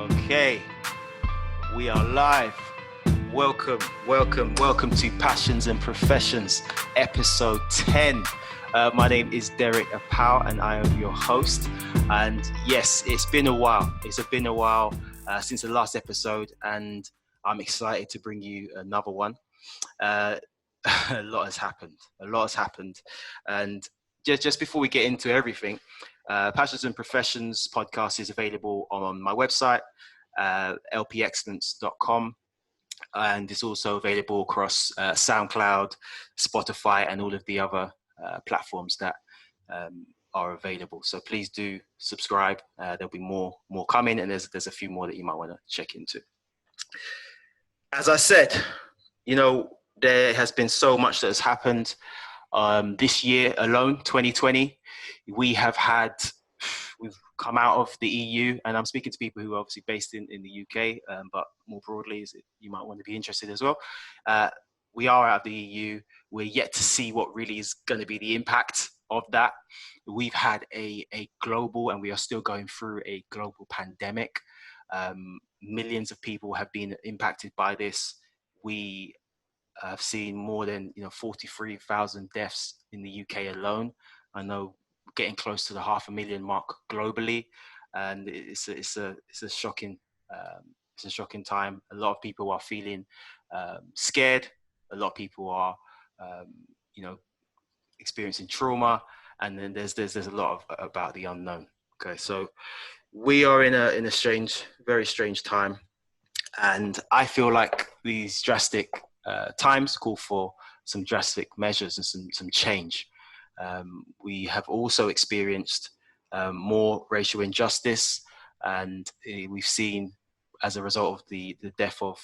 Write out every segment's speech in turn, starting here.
Okay, we are live. Welcome to Passions and Professions, episode 10. My name is Derek Apau and I am your host. And yes, it's been a while. Since the last episode, and I'm excited to bring you another one. A lot has happened. And just before we get into everything, Passions and Professions podcast is available on my website, lpexcellence.com. And it's also available across SoundCloud, Spotify, and all of the other platforms that are available. So please do subscribe. There'll be more coming, and there's a few more that you might want to check into. As I said, there has been so much that has happened this year alone, 2020. We've come out of the EU, and I'm speaking to people who are obviously based in the UK, but more broadly, you might want to be interested as well. We are out of the EU. We're yet to see what really is going to be the impact of that. We've had a global, and we are still going through a global pandemic. Millions of people have been impacted by this. We have seen more than 43,000 deaths in the UK alone. I know getting close to the 500,000 mark globally, and it's a shocking time. A lot of people are feeling scared. A lot of people are experiencing trauma, and then there's a lot about the unknown. Okay, so we are in a very strange time, and I feel like these drastic times call for some drastic measures and some change. We have also experienced more racial injustice, and we've seen, as a result of the death of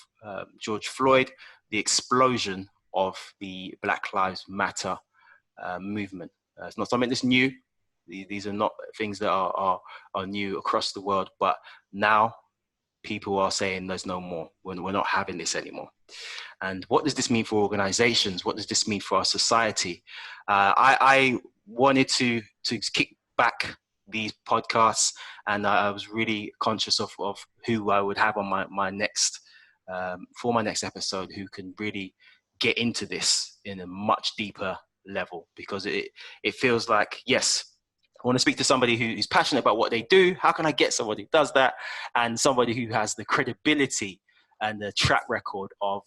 George Floyd, the explosion of the Black Lives Matter movement. It's not something that's new. These are not things that are new across the world, but now people are saying there's no more. We're not having this anymore. And what does this mean for organizations? What does this mean for our society? I wanted to kick back these podcasts, and I was really conscious of who I would have on my next episode, who can really get into this in a much deeper level, because it feels like, yes, I want to speak to somebody who's passionate about what they do. How can I get somebody who does that, and somebody who has the credibility and the track record of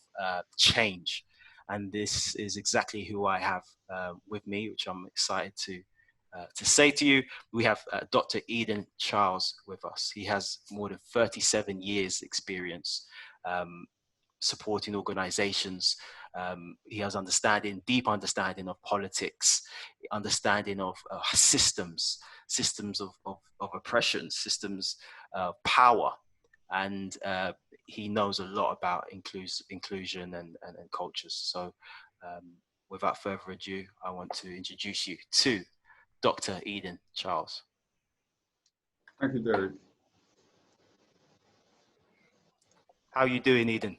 change? And this is exactly who I have with me, which I'm excited to say to you. We have Dr. Eden Charles with us. He has more than 37 years experience supporting organizations. He has deep understanding of politics, understanding of systems of oppression, systems of power, and he knows a lot about inclusion and cultures. So without further ado, I want to introduce you to Dr. Eden Charles. Thank you, Derek. How are you doing, Eden?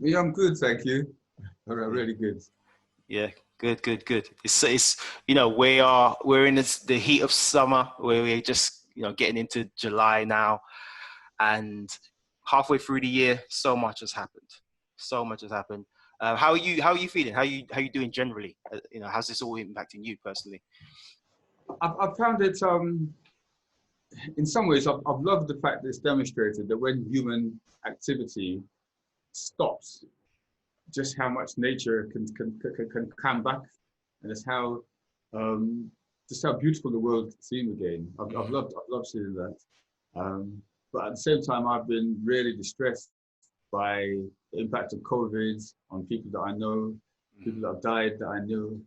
Yeah, I'm good, thank you. Really good. Yeah, good. It's we're in the heat of summer, where we're just getting into July now, and halfway through the year, so much has happened. How are you feeling? How are you doing generally? How's this all impacting you personally? I've found it, in some ways, I've loved the fact that it's demonstrated that when human activity stops, just how much nature can come back, and it's how just how beautiful the world seems again. I've loved seeing that. But at the same time, I've been really distressed by the impact of COVID on people that I know, people that have died that I knew,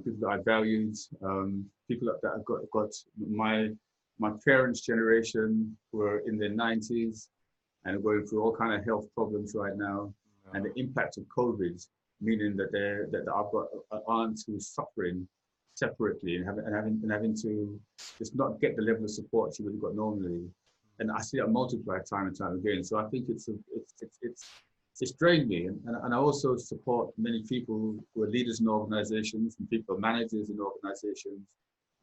people that I valued, people that have got my parents' generation who are in their 90s and are going through all kind of health problems right now, and the impact of COVID, meaning that I've got an aunt who's suffering separately and having to just not get the level of support she would have got normally, and I see that multiply time and time again. So I think it's drained me, and I also support many people who are leaders in organizations and people managers in organizations,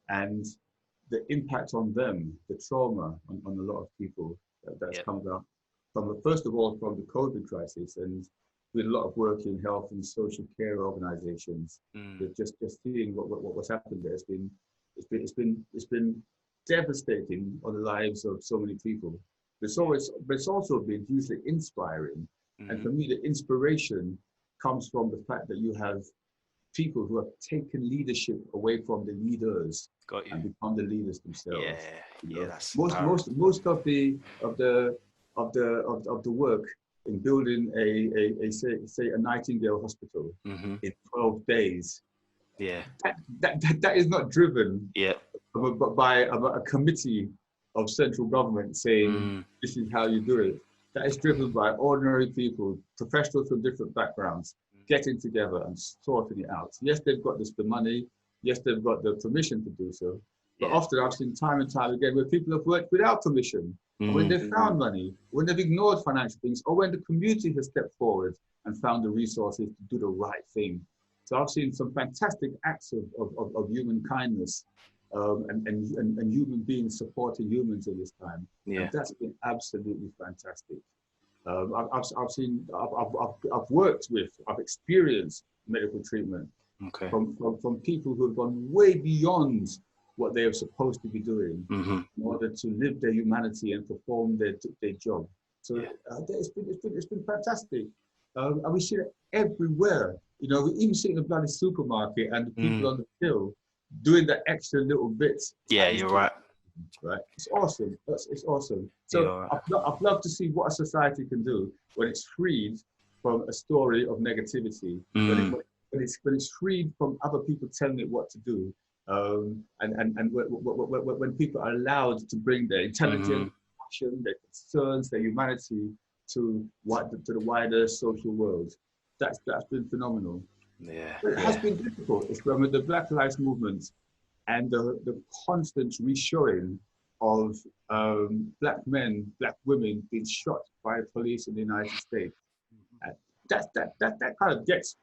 and the impact on them, the trauma on a lot of people that's Yep. come about from, first of all, from the COVID crisis, and with a lot of work in health and social care organizations. Mm. That just seeing what's happened there has been, it's been devastating on the lives of so many people. But it's also been hugely inspiring. And Mm-hmm. for me, the inspiration comes from the fact that you have people who have taken leadership away from the leaders Got you. and become the leaders Yeah, themselves. You yeah, know, that's most powerful. most most of the work in building a say a Nightingale hospital Mm-hmm. in 12 days, Yeah, that is not driven yeah. by a committee of central government saying Mm. this is how you do it. That is driven by ordinary people, professionals from different backgrounds, getting together and sorting it out. Yes, they've got the money. Yes, they've got the permission to do so. But Yeah. often I've seen time and time again where people have worked without permission, or when Mm. they've found money, when they've ignored financial things, or when the community has stepped forward and found the resources to do the right thing. So I've seen some fantastic acts of human kindness, and human beings supporting humans in this time. And Yeah. that's been absolutely fantastic. I've seen, I've worked with, I've experienced medical treatment Okay. from people who have gone way beyond what they are supposed to be doing Mm-hmm. in order to live their humanity and perform their job. So Yeah. it's been fantastic. And we see it everywhere. You know, we even see it in the bloody supermarket and the people Mm. on the till doing the extra little bits. Yeah, you're right. Right? It's awesome. It's awesome. So You're right. I'd love to see what a society can do when it's freed from a story of negativity, Mm. when it's freed from other people telling it what to do, and when people are allowed to bring their Mm-hmm. intelligence, passion, their concerns, their humanity to the wider social world. That's been phenomenal. Yeah. But it has Yeah. been difficult. It's when with the Black Lives Movement and the constant reshoring of black men, black women being shot by police in the United States. And that kind of gets.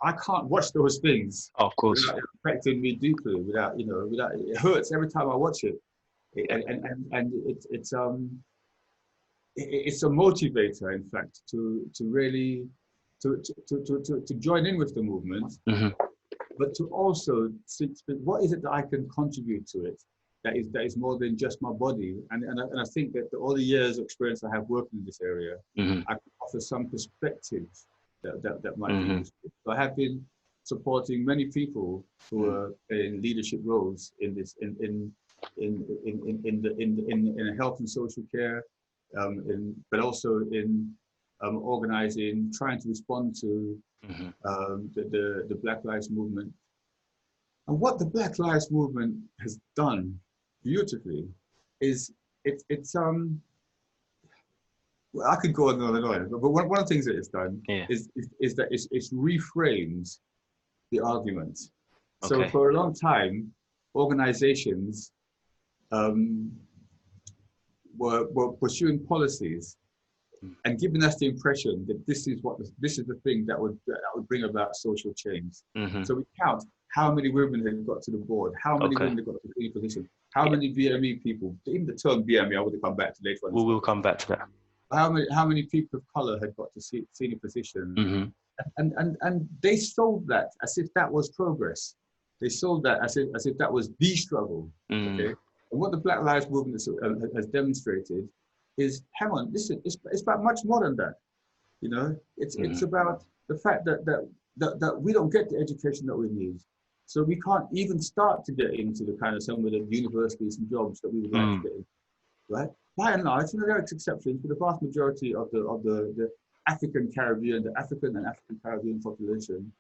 I can't watch those things Oh, of course. without it affecting me deeply. Without it hurts every time I watch it. Yeah. And it's a motivator, in fact, to really to join in with the movement, Mm-hmm. but to also see what is it that I can contribute to it that is more than just my body. And I think that all the years of experience I have working in this area, Mm-hmm. I can offer some perspective that might be Mm-hmm. useful. So I have been supporting many people who are in leadership roles in this in health and social care, but also in organizing, trying to respond to Mm-hmm. the Black Lives Movement. And what the Black Lives Movement has done beautifully is it's well, I could go on and on, but one of the things that it's done Yeah. is that it's reframed the argument. So Okay. for a long time, organizations um, were pursuing policies and giving us the impression that this is the thing that would bring about social change. Mm-hmm. So we count how many women have got to the board, how many Okay. women have got to the position, how Yeah. many BME people. Even the term BME, I want to come back to later on. We'll come back to that. How many people of color had got to senior positions, Mm-hmm. and they sold that as if that was progress. They sold that as if that was the struggle. Mm. Okay, and what the Black Lives Movement has demonstrated is, hang on, listen, it's about much more than that. You know, it's Mm-hmm. about the fact that we don't get the education that we need, so we can't even start to get into the kind of some of the universities and jobs that we would like to get into, right? By and large, there are exceptions, but the vast majority of the African Caribbean, the African and African Caribbean population,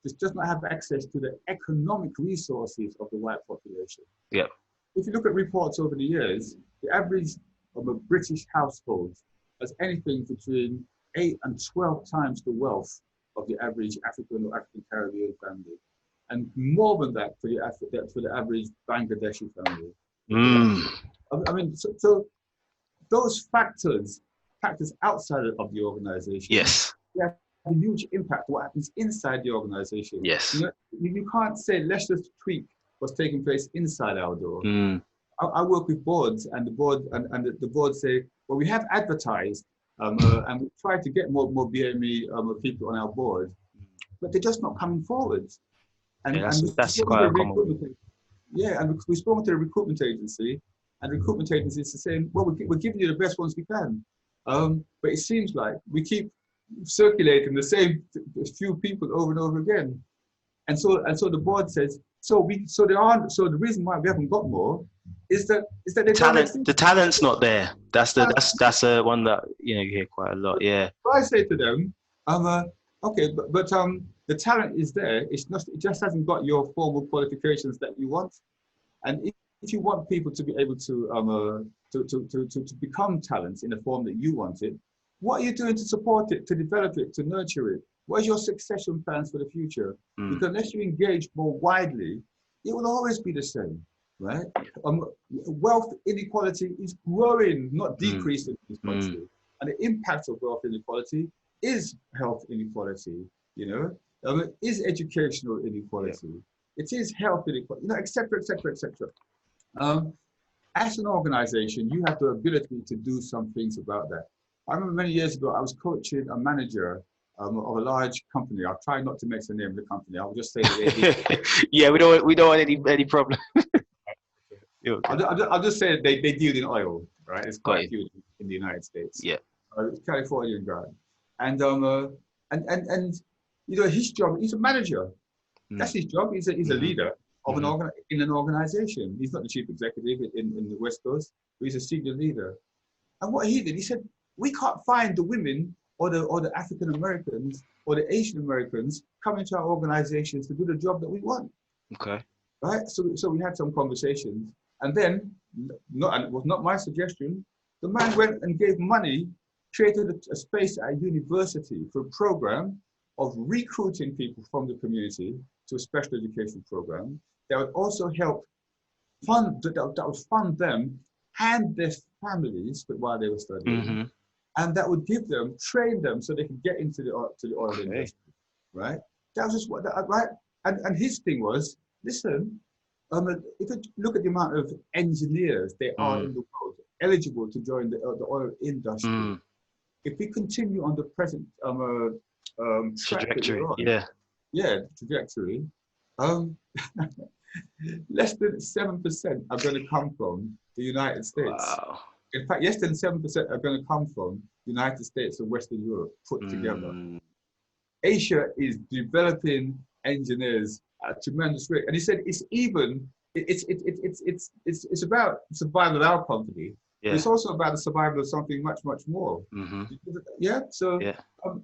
just does not have access to the economic resources of the white population. Yeah. If you look at reports over the years, the average of a British household has anything between 8 and 12 times the wealth of the average African or African Caribbean family, and more than that for the average Bangladeshi family. Mm. I mean, so those factors outside of the organization, Yes. have a huge impact on what happens inside the organization. Yes. You know, you can't say let's just tweak what's taking place inside our door. Mm. I work with boards, and the board say, well, we have advertised, and we try to get more BME people on our board, but they're just not coming forward. And Yeah, and we've that's spoken to quite a a common one. recruitment, yeah, and we've spoken to a recruitment agency, and the recruitment agency is saying, well, we're giving you the best ones we can, but it seems like we keep circulating the same few people over and over again. And so the board says, so the reason why we haven't got more is that they don't exist. The talent's not there. That's a one that you hear quite a lot. Yeah. So I say to them, okay, but the talent is there. It just hasn't got your formal qualifications that you want. And if you want people to be able to become talents in the form that you want it, what are you doing to support it, to develop it, to nurture it? What are your succession plans for the future? Because unless you engage more widely, it will always be the same, right? Wealth inequality is growing, not decreasing in this country. And the impact of wealth inequality is health inequality, is educational inequality. It is health inequality, et cetera, et cetera, et cetera. As an organization, you have the ability to do some things about that. I remember many years ago, I was coaching a manager of a large company. I'll try not to mention the name of the company. I'll just say that they did. Yeah, we don't want any problem. I'll just say that they deal in oil, right? It's quite huge in the United States. Yeah. It's Californian guy. And his job, he's a manager. That's his job. He's a leader of an organization. He's not the chief executive in the West Coast, but he's a senior leader. And what he did, he said, we can't find the women or the African Americans or the Asian Americans coming to our organizations to do the job that we want. Okay. Right. So we had some conversations, and then, and it was not my suggestion, the man went and gave money, created a space at a university for a program of recruiting people from the community to a special education program that would also help that would fund them and their families while they were studying, and that would train them so they could get into the oil industry, right? That was just right. And his thing was, listen, if you look at the amount of engineers there are in the world eligible to join the oil industry, if we continue on the present trajectory, trajectory, less than 7% are going to come from the United States. Wow. In fact, less than 7% are going to come from the United States and Western Europe put together. Asia is developing engineers at a tremendous rate, and he said it's about the survival of our company. Yeah. It's also about the survival of something much more. Yeah. So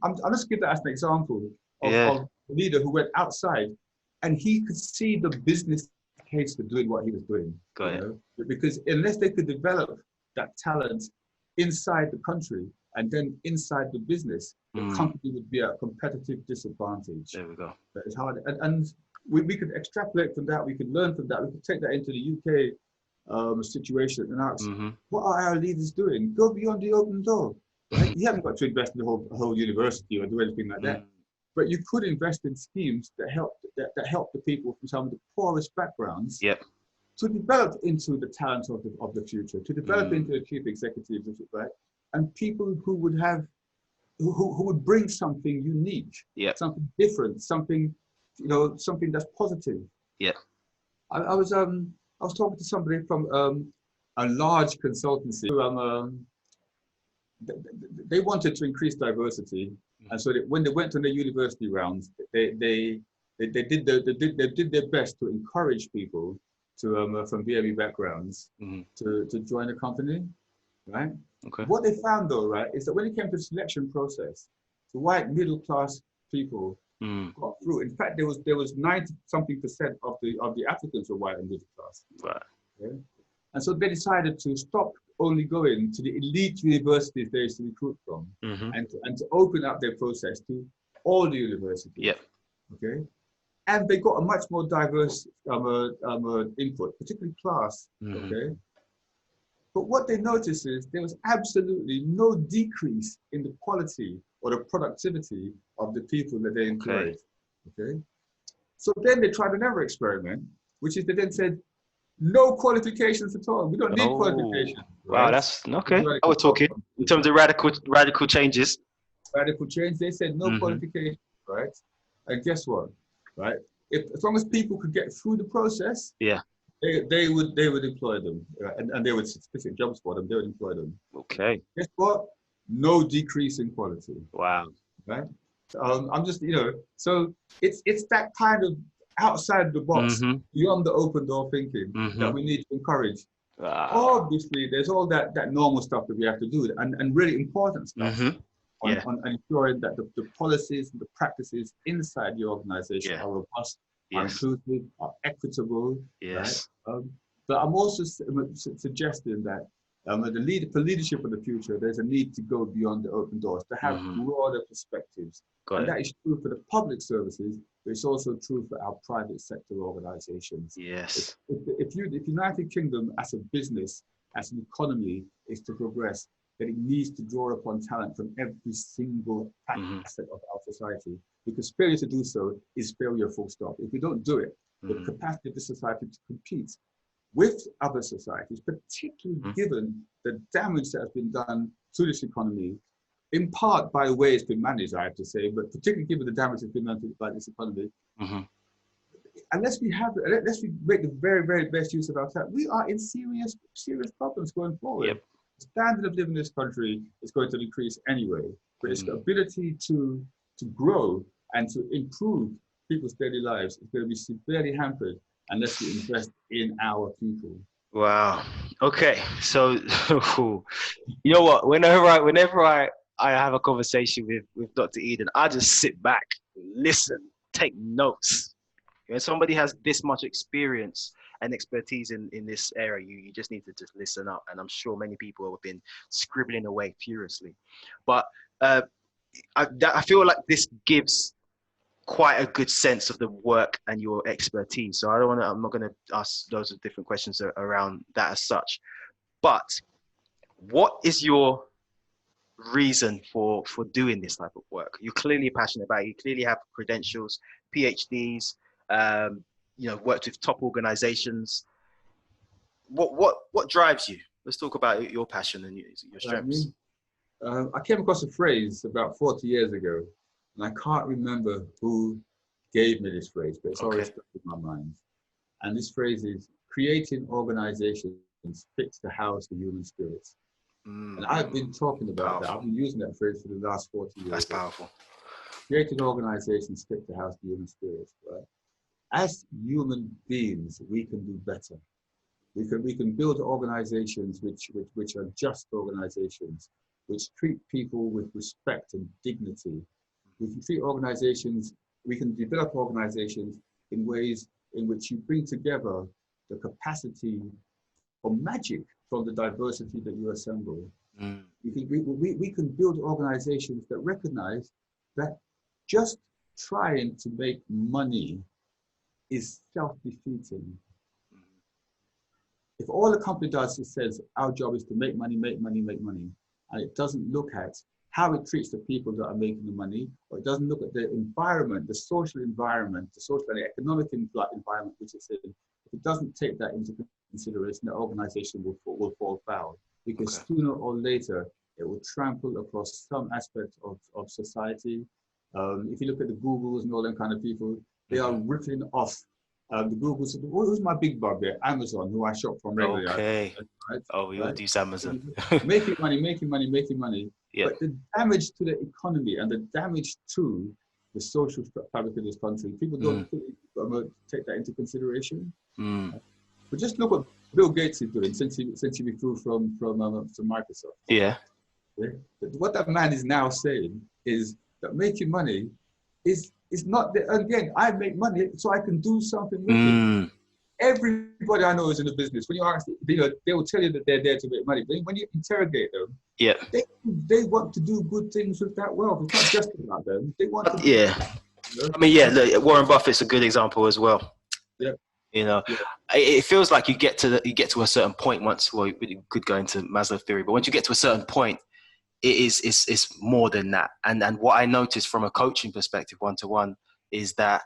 I'm just give that as an example of a leader who went outside, and he could see the business case for doing what he was doing. Because unless they could develop that talent inside the country and then inside the business, the company would be at a competitive disadvantage. There we go. That is hard, and we could extrapolate from that. We could learn from that. We could take that into the UK situation and ask, what are our leaders doing? Go beyond the open door. Right? You haven't got to invest in the whole university or do anything like that, but you could invest in schemes that help the people from some of the poorest backgrounds to develop into the talent of the future, to develop into the chief executives, right? And people who would have, who would bring something unique, something different, something, something that's positive. Yeah. I was talking to somebody from a large consultancy. They wanted to increase diversity, and so when they went on the university rounds, they did their best to encourage people to from BAME backgrounds to join the company, right? Okay. What they found though, right, is that when it came to the selection process, the white middle class people got through. In fact, there was 90-something% of the applicants were white and middle class. Right. Okay? And so they decided to stop only going to the elite universities they used to recruit from, and to open up their process to all the universities. Yeah. Okay. And they got a much more diverse input, particularly class. Okay. But what they noticed is there was absolutely no decrease in the quality or the productivity of the people that they employed. Okay. So then they tried another experiment, which is they then said, No qualifications at all. We don't need Oh, qualifications, wow, right? that's okay. Now we're Radical talking in terms of radical changes. radical change. They said no Hmm. qualifications, right? And guess what, right? If as long as people could get through the process, Yeah. they would employ them, right? And they would specific jobs for them. They would employ them. Okay. Guess what? No decrease in quality, Wow. right? I'm just, so it's that kind of outside the box, Hmm. beyond the open door thinking that Hmm. we need to encourage. Wow. Obviously, there's all that normal stuff that we have to do, and really important stuff Hmm. Yeah. on ensuring that the policies and the practices inside the organization Yeah. are robust, are Yes. inclusive, are equitable, right? Yes. But I'm also suggesting that for leadership of the future, there's a need to go beyond the open doors, to have Hmm. broader perspectives. Got And it. that is true for the public services, but it's also true for our private sector organizations. Yes. If United Kingdom as a business, as an economy is to progress, then it needs to draw upon talent from every single Hmm. facet of our society. Because failure to do so is failure, full stop. If we don't do it, the Hmm. capacity of the society to compete with other societies, particularly given the damage that has been done to this economy, in part by the way it's been managed, I have to say, but particularly given the damage that's been done by this economy, Hmm. unless we make the very, very best use of our time, we are in serious, serious problems going forward. Yep. The standard of living in this country is going to decrease anyway, but its Mm. ability to grow and to improve people's daily lives is going to be severely hampered unless we invest in our people. Wow. Okay. So, you know what? Whenever I have a conversation with Dr. Eden, I just sit back, listen, take notes. When somebody has this much experience and expertise in this area, you just need to just listen up. And I'm sure many people have been scribbling away furiously. But uh, I feel like this gives quite a good sense of the work and your expertise. So I'm not going to ask loads of different questions around that as such. But what is your reason for doing this type of work? You're clearly passionate about it. You clearly have credentials, PhDs, um, worked with top organizations. What drives you? Let's talk about your passion and your I strengths. mean, I came across a phrase about 40 years ago, and I can't remember who gave me this phrase, but it's always Okay. stuck in my mind. And this phrase is creating organizations fit to house the human spirit. And I've been talking about that. I've Powerful. been using that phrase for the last 40 That's years. powerful. Creating organizations fit to house the human spirit. Right? As human beings, we can do better. We can build organizations which are just organizations, which treat people with respect and dignity. We can treat organizations, we can develop organizations in ways in which you bring together the capacity for magic from the diversity that you assemble. Mm. We can build organizations that recognize that just trying to make money is self-defeating. If all the company does is says our job is to make money, make money, make money, and it doesn't look at how it treats the people that are making the money, or it doesn't look at the environment, the social environment, the social and economic environment which it's in, if it doesn't take that into consideration, the organization will fall foul, because Okay. sooner or later it will trample across some aspect of society. If you look at the Googles and all them kind of people, they are ripping off the Googles. Who's my big bugbear? Amazon, who I shop from regularly. Okay. Right, Oh, we all right. use Amazon. Making money, making money, making money. Yeah. But the damage to the economy and the damage to the social fabric of this country, people don't take that into consideration. Mm. But just look what Bill Gates is doing since he withdrew from Microsoft. Yeah. Yeah? What that man is now saying is that making money is not the, again, I make money so I can do something with it. Mm. Everybody I know is in the business. When you ask, they will tell you that they're there to make money. But when you interrogate them, Yeah. they want to do good things with that wealth. It's not just about them. They want to. Yeah. I mean, yeah. Look, Warren Buffett's a good example as well. Yeah. You know, Yeah. it feels like you get to a certain point once. Well, you could go into Maslow theory, but once you get to a certain point, it's more than that. And what I noticed from a coaching perspective, one to one, is that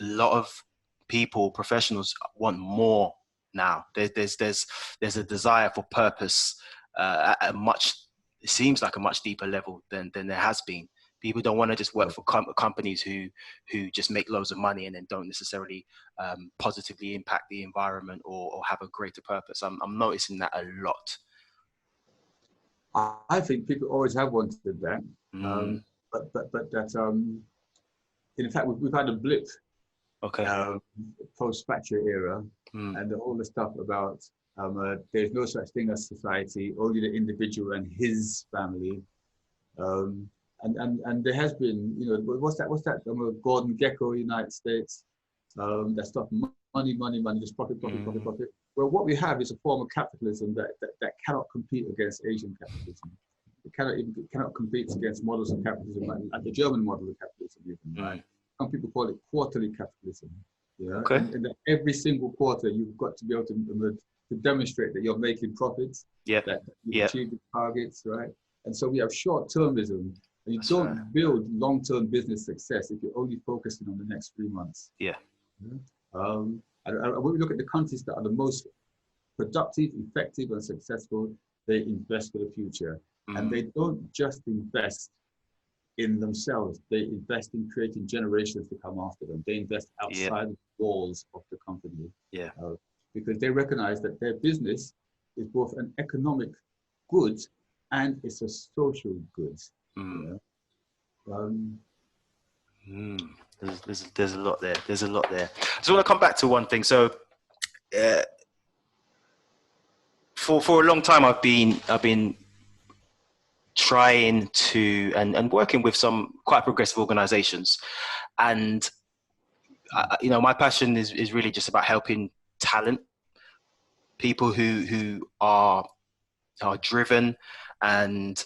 a lot of people, professionals, want more now. There's a desire for purpose at a much, it seems like a much deeper level than there has been. People don't want to just work for companies who just make loads of money and then don't necessarily positively impact the environment or have a greater purpose. I'm noticing that a lot. I think people always have wanted that, Mm. but that in fact we've had a blip Okay. post-Thatcher era, Mm. and all the stuff about there's no such thing as society, only the individual and his family. And there has been, you know, what's that Gordon Gekko, United States, that stuff, money, just profit. Well, what we have is a form of capitalism that cannot compete against Asian capitalism. It cannot compete against models of capitalism like the German model of capitalism, even, right? Some people call it quarterly capitalism. Yeah, Okay. and every single quarter you've got to be able to demonstrate that you're making profits, that you've achieved the targets, right? And so we have short-termism, and you don't build long-term business success if you're only focusing on the next 3 months. Yeah. And when we look at the countries that are the most productive, effective, and successful, they invest for the future. And they don't just invest in themselves, they invest in creating generations to come after them. They invest outside the walls of the company. Because they recognize that their business is both an economic good and it's a social good. There's a lot there. There's a lot there. I just want to come back to one thing. So, for a long time, I've been trying to and working with some quite progressive organizations, and you know, my passion is really just about helping talent, people who are driven and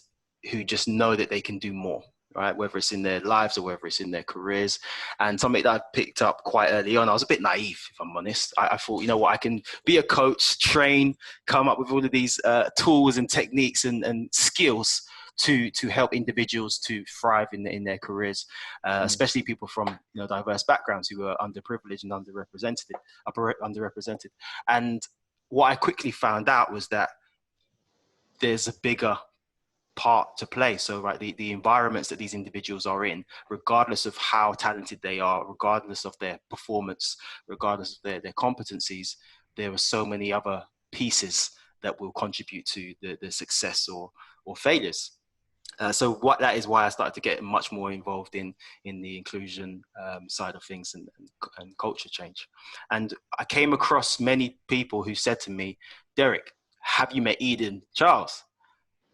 who just know that they can do more, right? Whether it's in their lives or whether it's in their careers. And something that I picked up quite early on, I was a bit naive, if I'm honest. I thought, you know what, I can be a coach, train, come up with all of these tools and techniques and skills to help individuals to thrive in their careers, especially people from, you know, diverse backgrounds who are underprivileged and underrepresented. And what I quickly found out was that there's a bigger part to play. So, right, the environments that these individuals are in, regardless of how talented they are, regardless of their performance, regardless of their competencies, there are so many other pieces that will contribute to the success or failures. So that is why I started to get much more involved in the inclusion side of things and culture change. And I came across many people who said to me, Derek, have you met Eden Charles?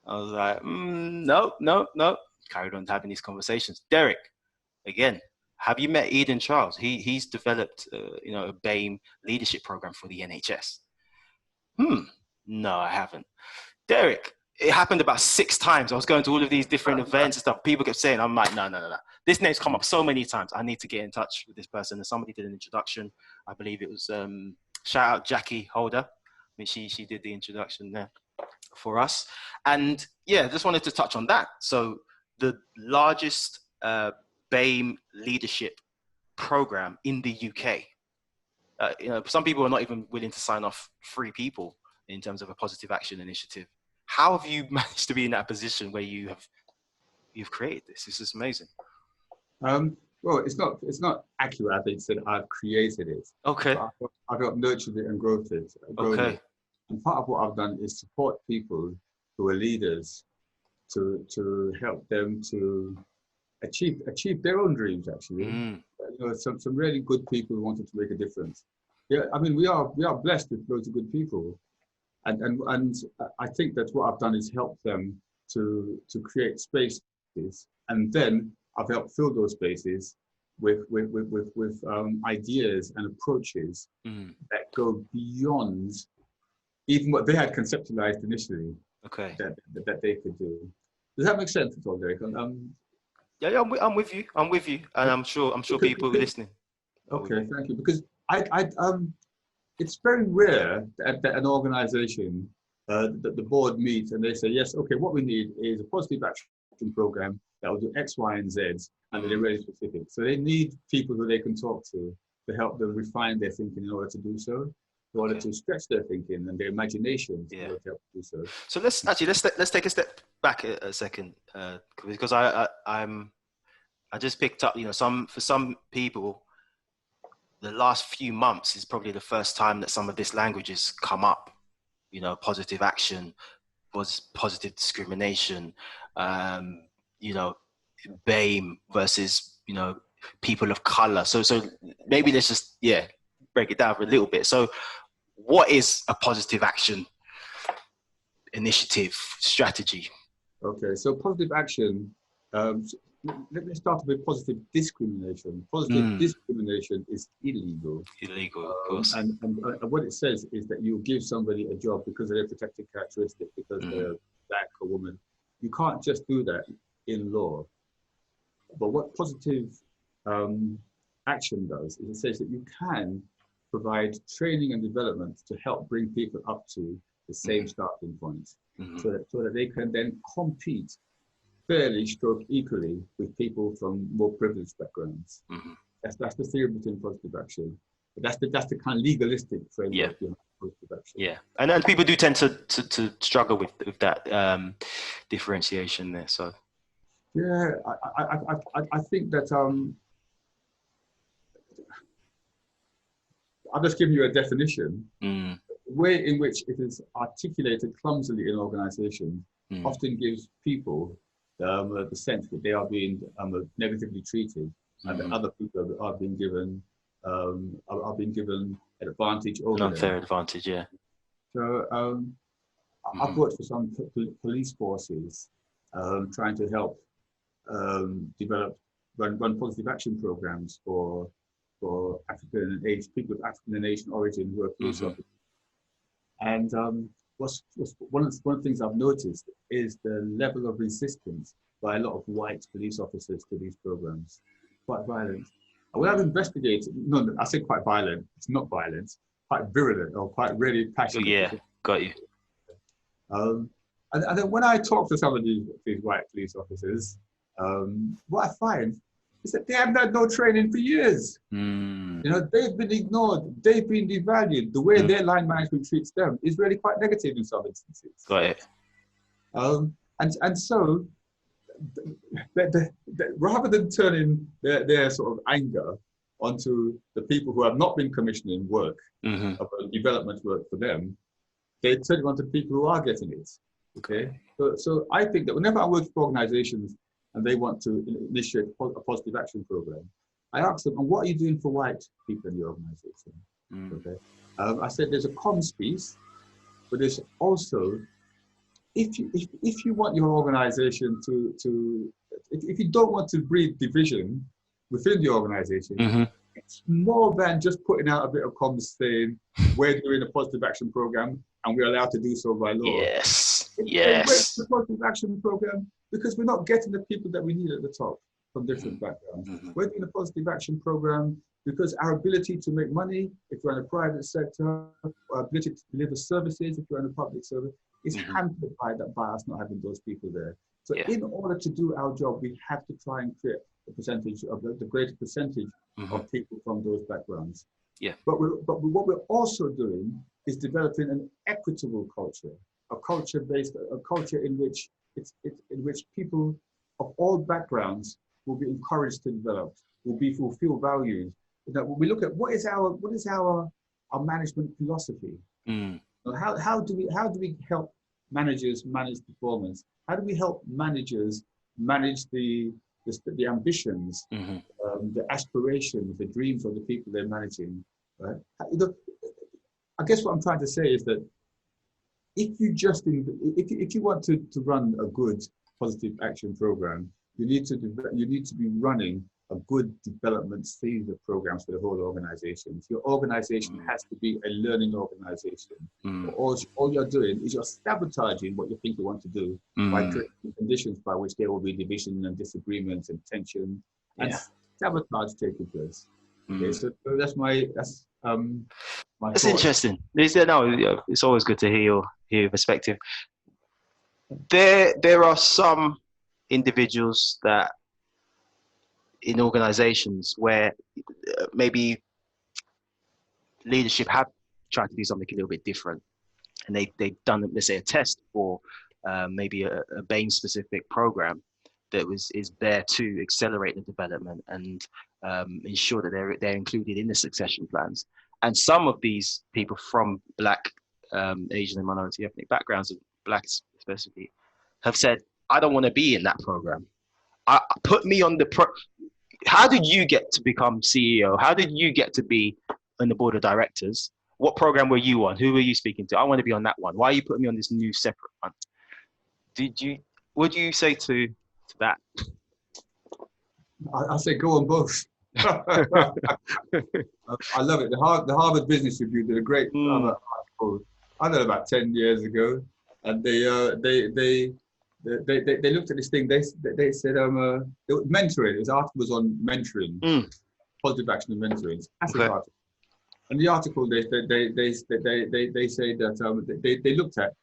I was like, no. Carried on having these conversations. Derek, again, have you met Eden Charles? He's developed you know, a BAME leadership program for the NHS. No, I haven't. Derek, it happened about 6 times. I was going to all of these different events and stuff. People kept saying, I'm like, no. This name's come up so many times. I need to get in touch with this person. And somebody did an introduction. I believe it was, shout out Jackie Holder. I mean, she did the introduction there for us. And yeah, just wanted to touch on that. So the largest BAME leadership program in the UK. You know, some people are not even willing to sign off 3 people in terms of a positive action initiative. How have you managed to be in that position where you've created this? This is amazing. Well, it's not accurate. I think said I've created it. Okay. I've got nurtured it and grown it. Okay. And part of what I've done is support people who are leaders to help them to achieve their own dreams. Actually, you know, some really good people who wanted to make a difference. Yeah, I mean, we are blessed with loads of good people. And I think that what I've done is help them to create spaces, and then I've helped fill those spaces with ideas and approaches that go beyond even what they had conceptualized initially. Okay. That they could do. Does that make sense at all, Derek? Yeah, I'm with you, and I'm sure people listening. Okay, thank you. Because it's very rare that an organization, that the board meets and they say, yes, okay, what we need is a positive action program that will do X, Y, and Z, and they're very specific. So they need people who they can talk to help them refine their thinking in order to do so. in order to stretch their thinking and their imaginations in Yeah. order to help do so. So let's take a step back a second, because I just picked up, for some people, the last few months is probably the first time that some of this language has come up. Positive action, was positive discrimination, um, you know, BAME versus people of color. So maybe let's just break it down for a little bit. So what is a positive action initiative strategy? Okay, so positive action. Let me start with positive discrimination. Positive discrimination is illegal. Illegal, of course. And what it says is that you give somebody a job because of their protected characteristic, because they're black or woman. You can't just do that in law. But what positive action does is it says that you can provide training and development to help bring people up to the same starting point, so that they can then compete fairly stroke equally with people from more privileged backgrounds. That's the theory between positive action. But that's the kind of legalistic framework behind positive action. Yeah, and people do tend to struggle with that differentiation there. So yeah, I think that I'll just give you a definition. The way in which it is articulated clumsily in organizations often gives people the sense that they are being negatively treated, and that other people are being given an advantage over an unfair them. advantage. Yeah. So I've worked for some police forces trying to help run positive action programs for African and Asian people of African and Asian origin who are police officers. And one of the things I've noticed is the level of resistance by a lot of white police officers to these programs. Quite violent. And when I've investigated, no, I say quite violent, it's not violent, quite virulent or quite really passionate. Yeah, got you. And then when I talk to some of these white police officers, what I find is that they have had no training for years. They've been ignored, they've been devalued. The way their line management treats them is really quite negative in some instances. Got it. And so, rather than turning their sort of anger onto the people who have not been commissioning work, development work for them, they turn it onto people who are getting it. Okay, so I think that whenever I work for organizations and they want to initiate a positive action program, I ask them, and what are you doing for white people in the organization? Okay, I said there's a comms piece, but there's also, if you want your organization if you don't want to breed division within the organization, it's more than just putting out a bit of comms saying we're doing a positive action program and we're allowed to do so by law. Yes. It's a positive action program because we're not getting the people that we need at the top from different backgrounds. We're doing a positive action program because our ability to make money, if you're in the private sector, our ability to deliver services, if you're in the public service, is hampered by us not having those people there. So in order to do our job, we have to try and create the greater percentage of people from those backgrounds. Yeah. But what we're also doing is developing an equitable culture, a culture in which people of all backgrounds will be encouraged to develop, will feel valued. That when we look at what is our management philosophy, how do we help managers manage performance? How do we help managers manage the ambitions, the aspirations, the dreams of the people they're managing? Right? I guess what I'm trying to say is that if you want to run a good positive action program, you need to be running a good development series of programs for the whole organization. Your organization has to be a learning organization. All you're doing is you're sabotaging what you think you want to do by creating conditions by which there will be division and disagreements and tension and sabotage taking place. Okay, so that's my That's thoughts. interesting. It's always good to hear your perspective. There are some individuals that in organizations where maybe leadership have tried to do something a little bit different, and they've done, let's say, a test for maybe a BAME specific program that is there to accelerate the development and ensure that they're included in the succession plans. And some of these people from Black, Asian, and minority ethnic backgrounds, Blacks especially, have said, "I don't want to be in that program. Put me on the How did you get to become CEO? How did you get to be on the board of directors? What program were you on? Who were you speaking to? I want to be on that one. Why are you putting me on this new separate one?" What do you say to that? I say go on both. I love it. The Harvard Business Review did a great article, I don't know, about 10 years ago, and they looked at this thing. They said mentoring. His article was on mentoring, positive action and mentoring. It's a classic article. And the article they say that they looked at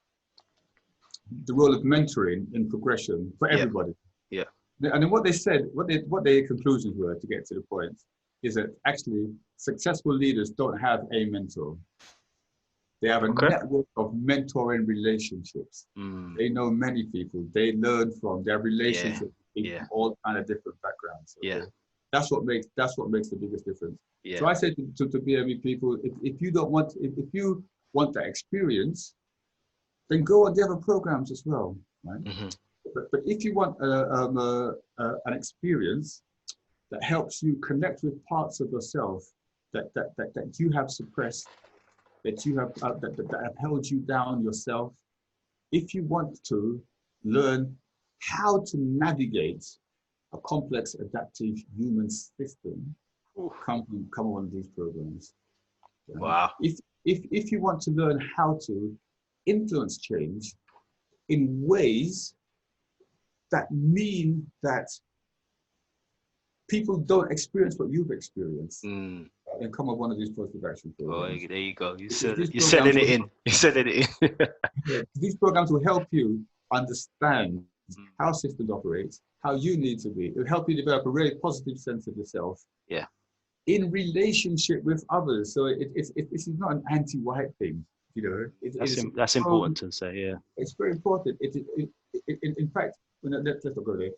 the role of mentoring in progression for everybody. Yeah. And then what they said, what their conclusions were, to get to the point, is that actually successful leaders don't have a mentor. They have a network of mentoring relationships. They know many people. They learn from their relationships with people from all kind of different backgrounds. Okay? That's what makes the biggest difference. So I say to BME people, if you want that experience, then go on the other programs as well, right? But if you want an experience that helps you connect with parts of yourself that you have suppressed, that you have that have held you down yourself, if you want to learn how to navigate a complex adaptive human system, come on one of these programs. Wow. If you want to learn how to influence change in ways that mean that people don't experience what you've experienced, and come up one of these positive action programs. Oh, there you go. You're selling it in. You're selling it in. These programs will help you understand how systems operate, how you need to be. It'll help you develop a really positive sense of yourself. Yeah. In relationship with others. So it's not an anti-white thing, you know. That's important to say. Yeah. It's very important. In fact, let's not go there.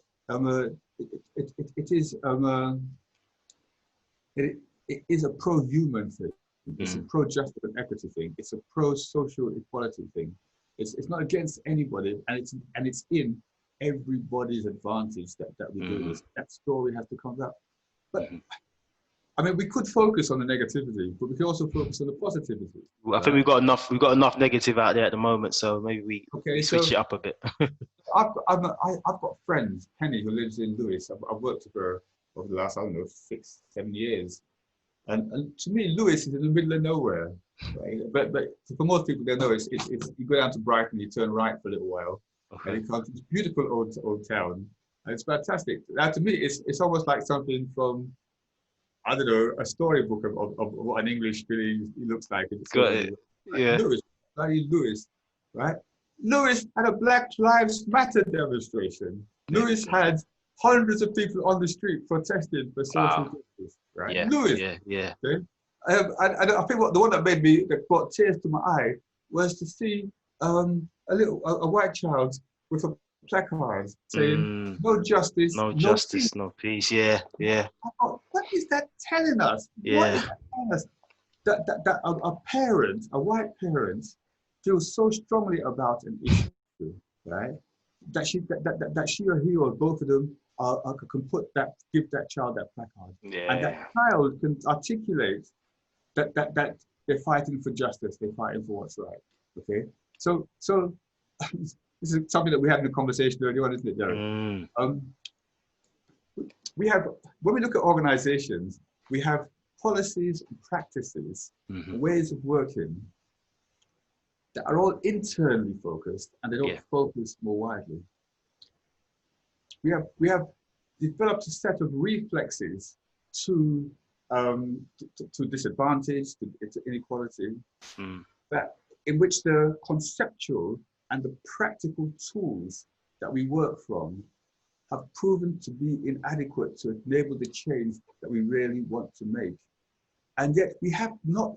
It is a pro-human thing. It's a pro-justice and equity thing. It's a pro-social equality thing. It's not against anybody, and it's in everybody's advantage that we do this. That story has to come up. But I mean, we could focus on the negativity, but we can also focus on the positivity. Well, I think we've got enough negative out there at the moment, so maybe we switch it up a bit. I've got friends, Penny, who lives in Lewis. I've worked with her over the last, 6-7 years. And to me, Lewis is in the middle of nowhere. Right? But for most people, they know it's you go down to Brighton, you turn right for a little while, and you come to this beautiful old town, and it's fantastic. Now, to me, it's almost like something from, I don't know, a storybook of what an English city looks like. Got it. Yeah. Lewis, right? Lewis had a Black Lives Matter demonstration. Lewis had hundreds of people on the street protesting for social justice, right? Yeah. Lewis. Yeah. Okay? I think the one that brought tears to my eye was to see a white child with a placard saying no justice, no justice, no peace. Yeah. What is that telling us? Yeah. What is that telling us? That a white parent, feels so strongly about an issue, right? That she or he or both of them can give that child that placard, and that child can articulate that they're fighting for justice, they're fighting for what's right. Okay, so this is something that we had in the conversation earlier on, isn't it, Derek? We have, when we look at organizations, we have policies and practices, ways of working that are all internally focused, and they don't focus more widely. We have developed a set of reflexes to disadvantage, to inequality, that in which the conceptual and the practical tools that we work from have proven to be inadequate to enable the change that we really want to make. and yet we're not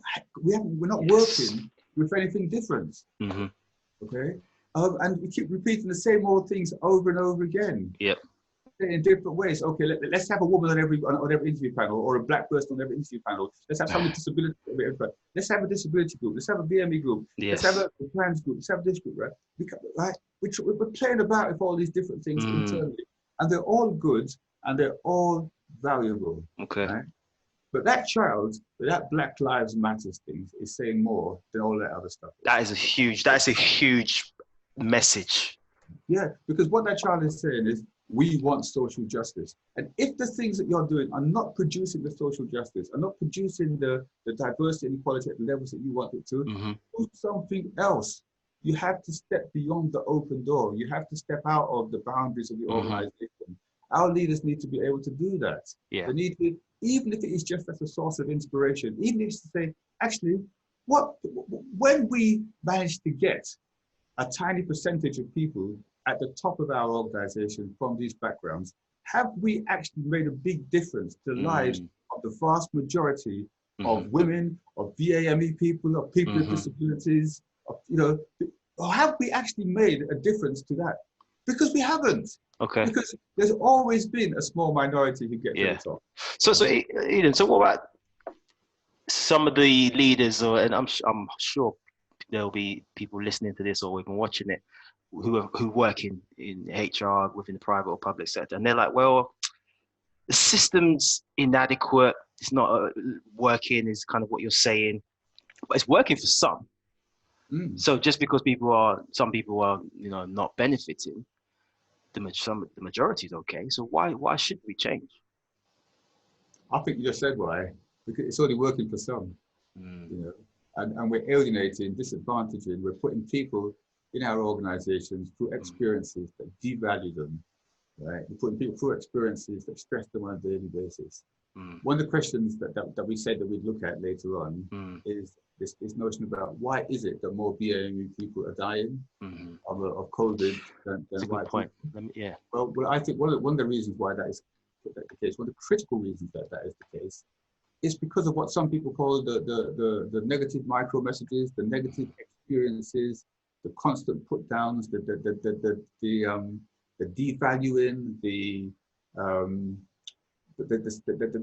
working with anything different. Mm-hmm. Okay, and we keep repeating the same old things over and over again. Yep. In different ways. Okay, let's have a woman on every interview panel, or a black person on every interview panel. Let's have some with disability. Let's have a disability group. Let's have a BME group. Yes. Let's have a trans group. Let's have this group, right? Right? We're playing about with all these different things internally, and they're all good and they're all valuable. Okay. Right? But that child, that Black Lives Matters thing is saying more than all that other stuff. That's a huge message. Yeah, because what that child is saying is, we want social justice. And if the things that you're doing are not producing the social justice, are not producing the diversity and equality at the levels that you want it to, do something else. You have to step beyond the open door. You have to step out of the boundaries of the organization. Our leaders need to be able to do that. Yeah. They need to, even if it is just as a source of inspiration, even if it's to say, actually, when we manage to get a tiny percentage of people at the top of our organization from these backgrounds, have we actually made a big difference to the lives of the vast majority of women, of BAME people, of people with disabilities, or have we actually made a difference to that? Because we haven't. Okay. Because there's always been a small minority who get to the top. So Eden, so what about some of the leaders, and I'm sure there'll be people listening to this or even watching it, who work in HR within the private or public sector, and they're like, well, the system's inadequate, it's not working, is kind of what you're saying, but it's working for some. So just because some people are not benefiting, the majority is okay. So why should we change? I think you just said why, because it's only working for some, and we're alienating, disadvantaging, we're putting people in our organizations through experiences that devalue them, right? We're putting people through experiences that stress them on a daily basis. One of the questions that we said that we'd look at later on is this notion about why is it that more BAME people are dying of COVID than white people? Yeah. Well, I think one of the reasons why that is the case, one of the critical reasons that is the case, is because of what some people call the negative micro messages, the negative experiences, the constant put downs, the devaluing, the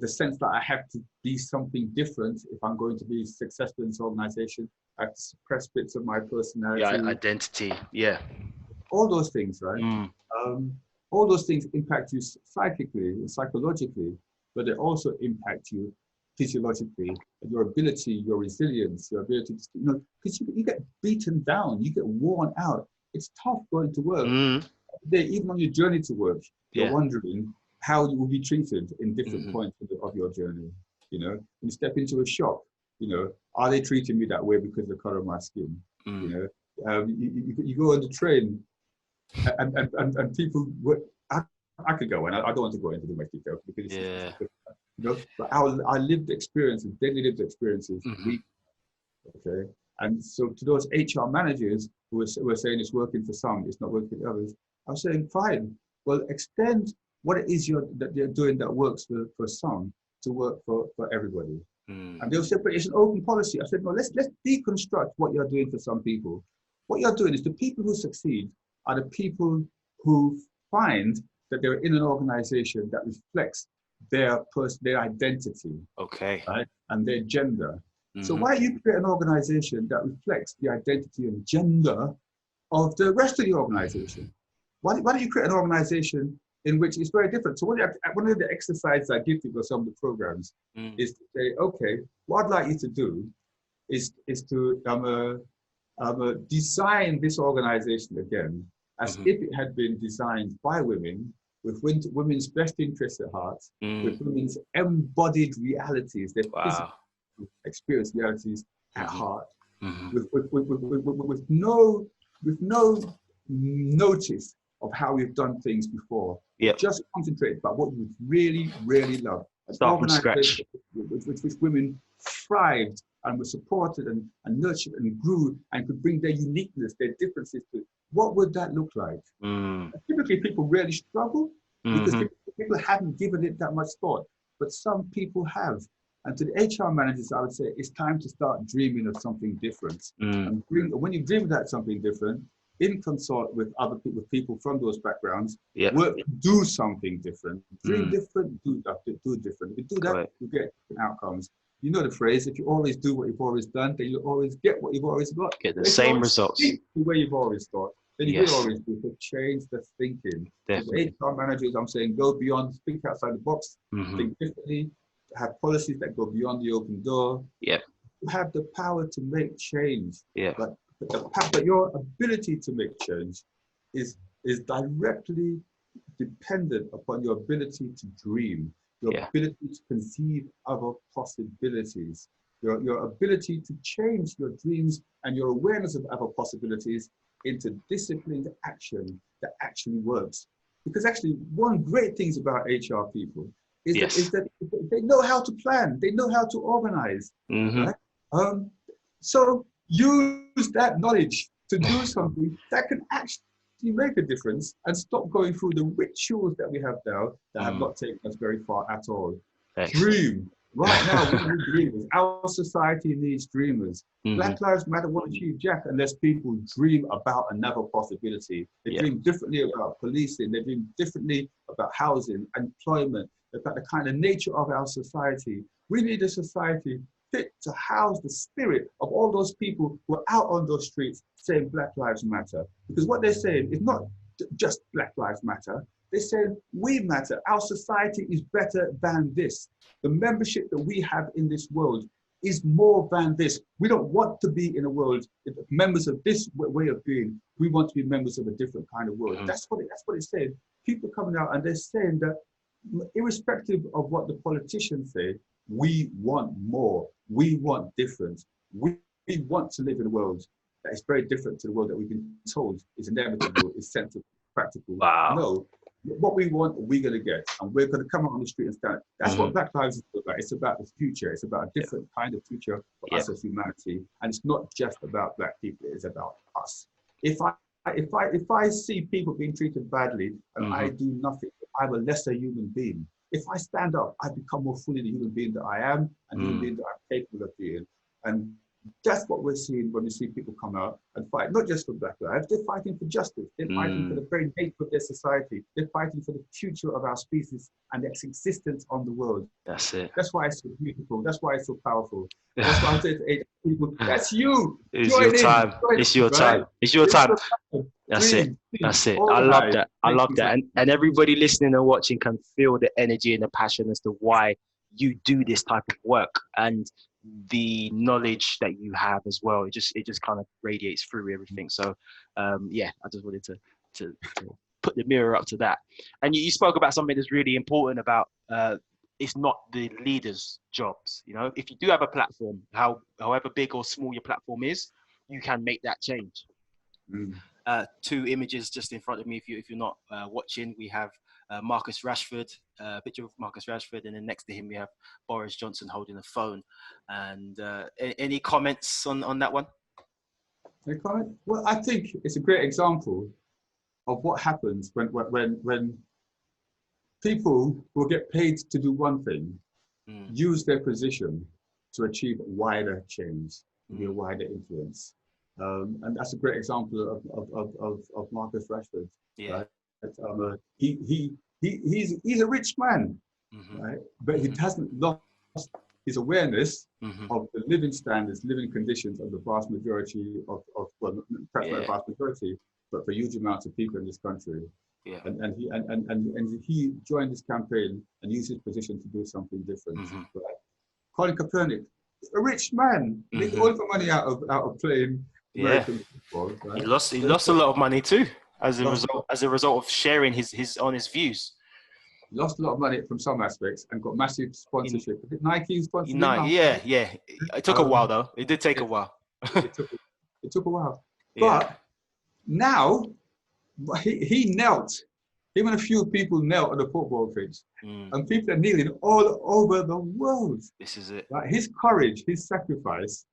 sense that I have to be something different if I'm going to be successful in this organization. I have to suppress bits of my personality. Yeah, identity. Yeah. All those things, right? All those things impact you psychically and psychologically, but they also impact you physiologically, your ability, your resilience, your ability to, because you get beaten down, you get worn out. It's tough going to work. Even on your journey to work, you're wondering how you will be treated in different points of your journey. When you step into a shop, are they treating me that way because of the color of my skin? You go on the train, and people. I could go, and I don't want to go into the much detail because but our lived experiences, daily lived experiences, okay. And so to those HR managers who were saying it's working for some, it's not working for others, I'm saying fine. Well, extend what it is that you're doing that works for some to work for everybody. And they'll say, but it's an open policy. I said, no, let's deconstruct what you're doing for some people. What you're doing is the people who succeed are the people who find that they're in an organization that reflects their identity, right, and their gender. So why don't you create an organization that reflects the identity and gender of the rest of the organization? Why don't you create an organization in which it's very different? So one of the exercises I give people some of the programs is to say, okay, what I'd like you to do is to design this organization again as if it had been designed by women, with women's best interests at heart, with women's embodied realities, their physical experience realities at heart, with no notice of how we've done things before. Just concentrate about what we really, really love. Start from scratch. Which women thrived and were supported and nurtured and grew and could bring their uniqueness, their differences to. What would that look like? Typically, people really struggle because people haven't given it that much thought, but some people have. And to the HR managers, I would say it's time to start dreaming of something different. And when you dream about something different, in consult with other people, with people from those backgrounds, work to do something different. Dream different, do different. If you do that, you get outcomes. You know the phrase, if you always do what you've always done, then you always get what you've always got. Get the same results. The way you've always thought, then you will always do. So change the thinking. Definitely. So HR managers, I'm saying, go beyond, think outside the box, think differently, have policies that go beyond the open door. Yep. You have the power to make change. Yeah. But your ability to make change is directly dependent upon your ability to dream, your ability to conceive other possibilities, your ability to change your dreams and your awareness of other possibilities into disciplined action that actually works. Because actually, one great thing about HR people is that they know how to plan, they know how to organize. Right? So use that knowledge to do something that can actually make a difference and stop going through the rituals that we have now that have not taken us very far at all. Excellent. Dream. Right now, we need dreamers. Our society needs dreamers. Black Lives Matter won't achieve jack unless people dream about another possibility. They dream differently about policing. They dream differently about housing, employment, about the kind of nature of our society. We need a society fit to house the spirit of all those people who are out on those streets saying Black Lives Matter. Because what they're saying is not just Black Lives Matter. They're saying we matter. Our society is better than this. The membership that we have in this world is more than this. We don't want to be in a world members of this way of being. We want to be members of a different kind of world. That's what it's saying. People coming out and they're saying that irrespective of what the politicians say, we want more. We want difference. We want to live in a world that is very different to the world that we've been told is inevitable, is sensible, practical. Wow. No, what we want, we're going to get. And we're going to come out on the street and stand. That's what Black Lives is about. It's about the future. It's about a different kind of future for us as humanity. And it's not just about Black people. It's about us. If I see people being treated badly and I do nothing, I'm a lesser human being. If I stand up, I become more fully the human being that I am and the human being that I'm capable of being. And that's what we're seeing when we see people come out and fight, not just for Black lives, they're fighting for justice. They're fighting for the very nature of their society. They're fighting for the future of our species and its existence on the world. That's it. That's why it's so beautiful. That's why it's so powerful. That's why I'm saying to people, that's you. It's your time. It's your time. It's your time. That's it. That's it. I love that. I love that. And everybody listening and watching can feel the energy and the passion as to why you do this type of work and the knowledge that you have as well. It just kind of radiates through everything. So I just wanted to put the mirror up to that. And you spoke about something that's really important about it's not the leaders' jobs. You know, if you do have a platform, however big or small your platform is, you can make that change. Two images just in front of me. If you're not watching, we have Marcus Rashford, a picture of Marcus Rashford, and then next to him we have Boris Johnson holding a phone. And any comments on that one? Any comment? Well, I think it's a great example of what happens when people who get paid to do one thing use their position to achieve wider change, a wider influence. And that's a great example of Marcus Rashford. Yeah. Right? He's a rich man, right? But he hasn't lost his awareness of the living standards, living conditions of the vast majority of perhaps not the vast majority, but for huge amounts of people in this country. Yeah. And he joined this campaign and used his position to do something different. Right? Colin Kaepernick, a rich man, made all the money out of playing American football. Right? He lost a lot of money too as a result of sharing his honest views. Lost a lot of money from some aspects and got massive sponsorship. Nike sponsored him. Yeah. It took a while though. It did take a while. It took a while. But now he knelt. Him and a few people knelt on the football pitch. And people are kneeling all over the world. This is it. Right? His courage, his sacrifice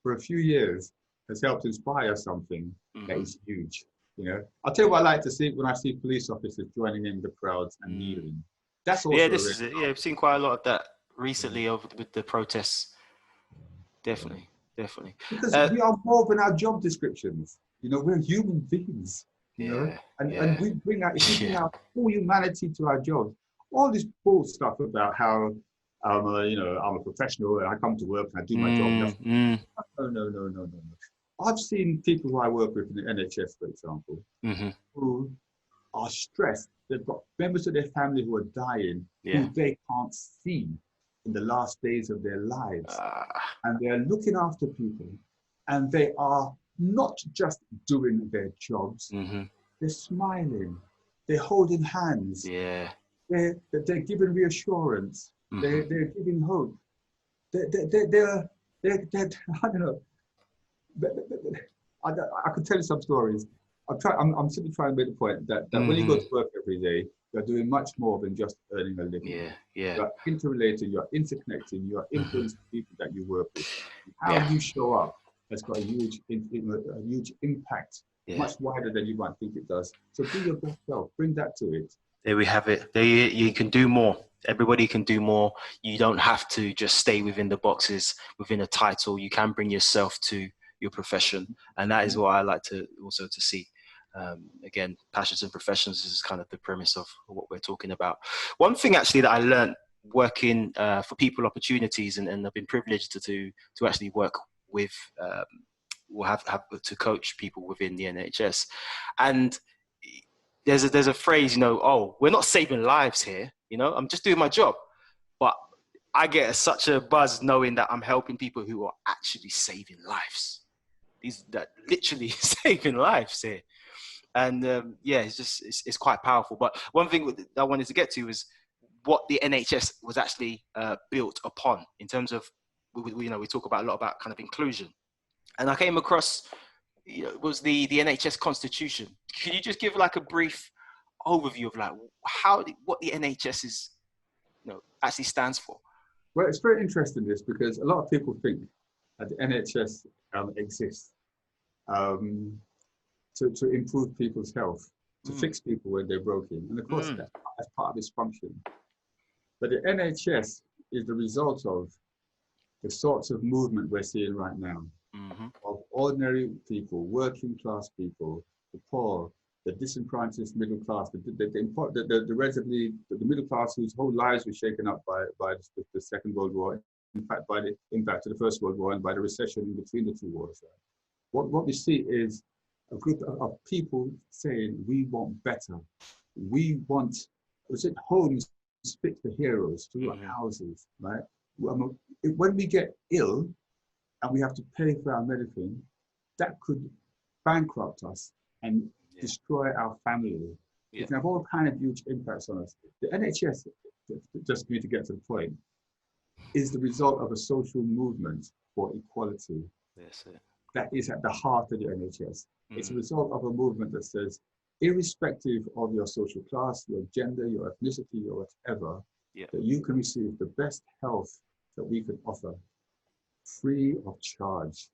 for a few years has helped inspire something that is huge. You know, I'll tell you what I like to see when I see police officers joining in the crowds and kneeling. That's also this is it. Yeah, I've seen quite a lot of that recently over with the protests. Definitely, definitely. Because we are more than our job descriptions. You know, we're human beings, you know, Yeah, and yeah, we bring out, if we bring yeah. our full humanity to our jobs, all this bull stuff about how, you know, I'm a professional and I come to work and I do my job. Mm, mm, No, no, no, no, no, no. I've seen people who I work with in the NHS, for example, mm-hmm. who are stressed. They've got members of their family who are dying, Yeah. who they can't see in the last days of their lives. Uh, And they're looking after people. And they are not just doing their jobs, mm-hmm. they're smiling, they're holding hands, Yeah. they're giving reassurance, Mm-hmm. they're giving hope. They're I don't know, I could tell you some stories. I'm simply trying to make the point that when you go Mm-hmm. to work every day, you're doing much more than just earning a living. Yeah. Yeah. You're interrelated, you're interconnected, you're Mm-hmm. influencing people that you work with. How Yeah. you show up has got a huge impact, Yeah. much wider than you might think it does. So be your best self, bring that to it. There we have it. There you can do more. Everybody can do more. You don't have to just stay within the boxes, within a title. You can bring yourself to your profession, and that is Yeah. what I like to also to see. Again, passions and professions is kind of the premise of what we're talking about. One thing actually that I learned working for people opportunities, and I've been privileged to actually work with, will have to coach people within the NHS, and there's a phrase, you know, oh, we're not saving lives here, you know, I'm just doing my job, but I get such a buzz knowing that I'm helping people who are actually saving lives. These that literally saving lives here, and yeah, it's quite powerful. But one thing that I wanted to get to is what the NHS was actually built upon in terms of, you know, we talk about a lot about kind of inclusion, and I came across, you know, it was the NHS Constitution. Can you just give like a brief overview of like what the NHS is, you know, actually stands for? Well, it's very interesting this because a lot of people think that the NHS exists um, to improve people's health, to fix people when they're broken. And of course, that's part of its function. But the NHS is the result of the sorts of movement we're seeing right now Mm-hmm. of ordinary people, working class people, the poor, the disenfranchised middle class, the relatively the middle class whose whole lives were shaken up by the Second World War, in fact by the impact of the First World War and by the recession in between the two wars. What we see is a group of people saying we want better, we want, was it homes fit for heroes, to Mm-hmm. houses, right? When we get ill and we have to pay for our medicine, that could bankrupt us and destroy our family. It can have all kind of huge impacts on us. The NHS, just for me to get to the point, is the result of a social movement for equality. That's it. That is at the heart of the NHS. It's a result of a movement that says, irrespective of your social class, your gender, your ethnicity, or whatever, that you can receive the best health that we can offer, free of charge,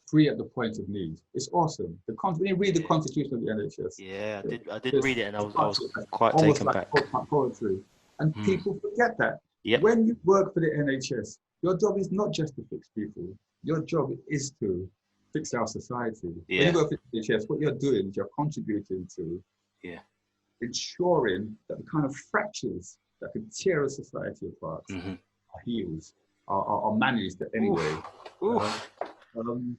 free at the point of need. It's awesome. When you read the Constitution of the NHS, I did read it, and I was quite almost taken like back. poetry. And people forget that. Yep. When you work for the NHS, your job is not just to fix people. Your job is to fix our society. When you work for the NHS, what you're doing is you're contributing to ensuring that the kind of fractures that could tear a society apart are healed, are managed anyway. When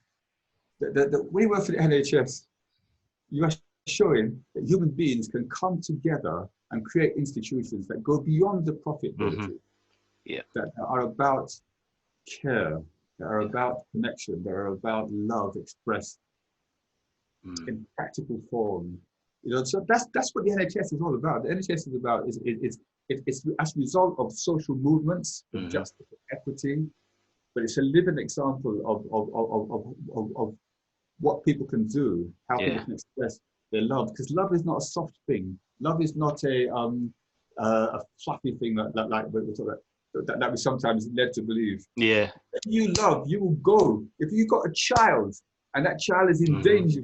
you work for the NHS, you are showing that human beings can come together and create institutions that go beyond the profit motive, that are about care, that are about connection, that are about love expressed in practical form. You know, so that's what the NHS is all about. The NHS is about it's as a result of social movements for justice and equity, but it's a living example of what people can do, how people can express their love. Because love is not a soft thing. Love is not a fluffy thing that we sometimes led to believe. Yeah. If you love, you will go. If you got a child and that child is in danger,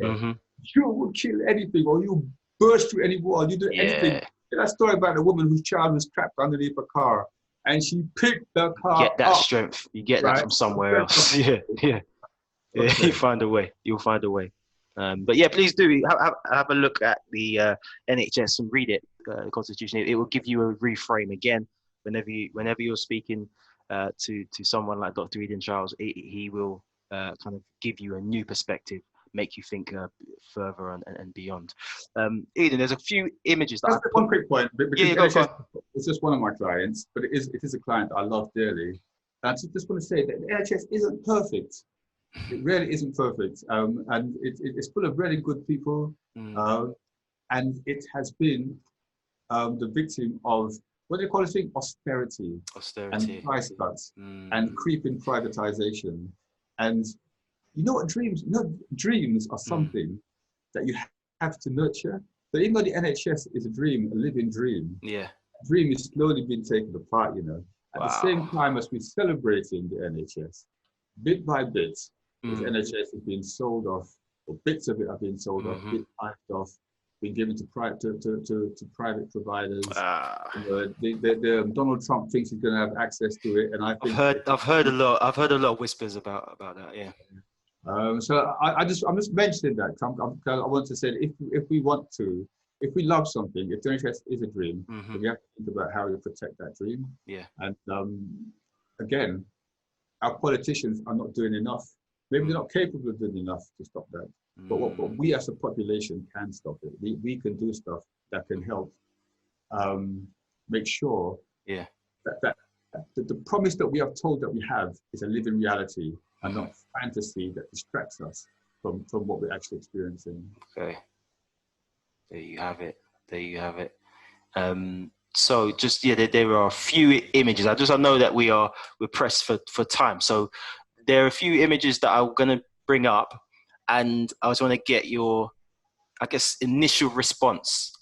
you will kill anything, or you burst through any wall. You do anything. That story about a woman whose child was trapped underneath a car, and she picked the You car get that up, strength. You get that right? from somewhere else. Yeah, yeah, yeah. You Okay. find a way. You'll find a way. But yeah, please do have a look at the NHS and read it, the Constitution. It will give you a reframe again whenever you're speaking to someone like Dr. Eden Charles. He will kind of give you a new perspective, make you think further and beyond. Eden, there's a few images that I Just put. one quick point, Yeah, because yeah, go NHS on. is just one of my clients, but it is a client I love dearly. And I just want to say that the NHS isn't perfect. It really isn't perfect, and it's full of really good people, Mm, uh, and it has been the victim of what do you call this thing? Austerity and austerity. price cuts and Mm, creeping privatization. And you know what dreams? You know, dreams are mm, something that you have to nurture. So even though the NHS is a dream, a living dream, yeah. dream is slowly being taken apart. You know, at the Wow. same time as we're celebrating the NHS, bit by bit, this Mm, NHS is being sold off, or bits of it are being sold off, mm-hmm. bit piped off, being given to private providers. Ah. You know, Donald Trump thinks he's going to have access to it, and I think I've heard a lot of whispers about that. Yeah. so. I'm just mentioning that 'cause I want to say that if we want to, if we love something, if the NHS is a dream, Mm-hmm. then we have to think about how we protect that dream. Yeah. And again, our politicians are not doing enough. Maybe they're Mm, not capable of doing enough to stop that. But what mm, we as a population can stop it. We can do stuff that can help um, make sure yeah. that the promise that we have told that we have is a living reality and Mm-hmm. not fantasy that distracts us from what we're actually experiencing. Okay. There you have it. There you have it. So just yeah, there are a few images. I know that we're pressed for time. So there are a few images that I'm gonna bring up, and I just want to get your, I guess, initial response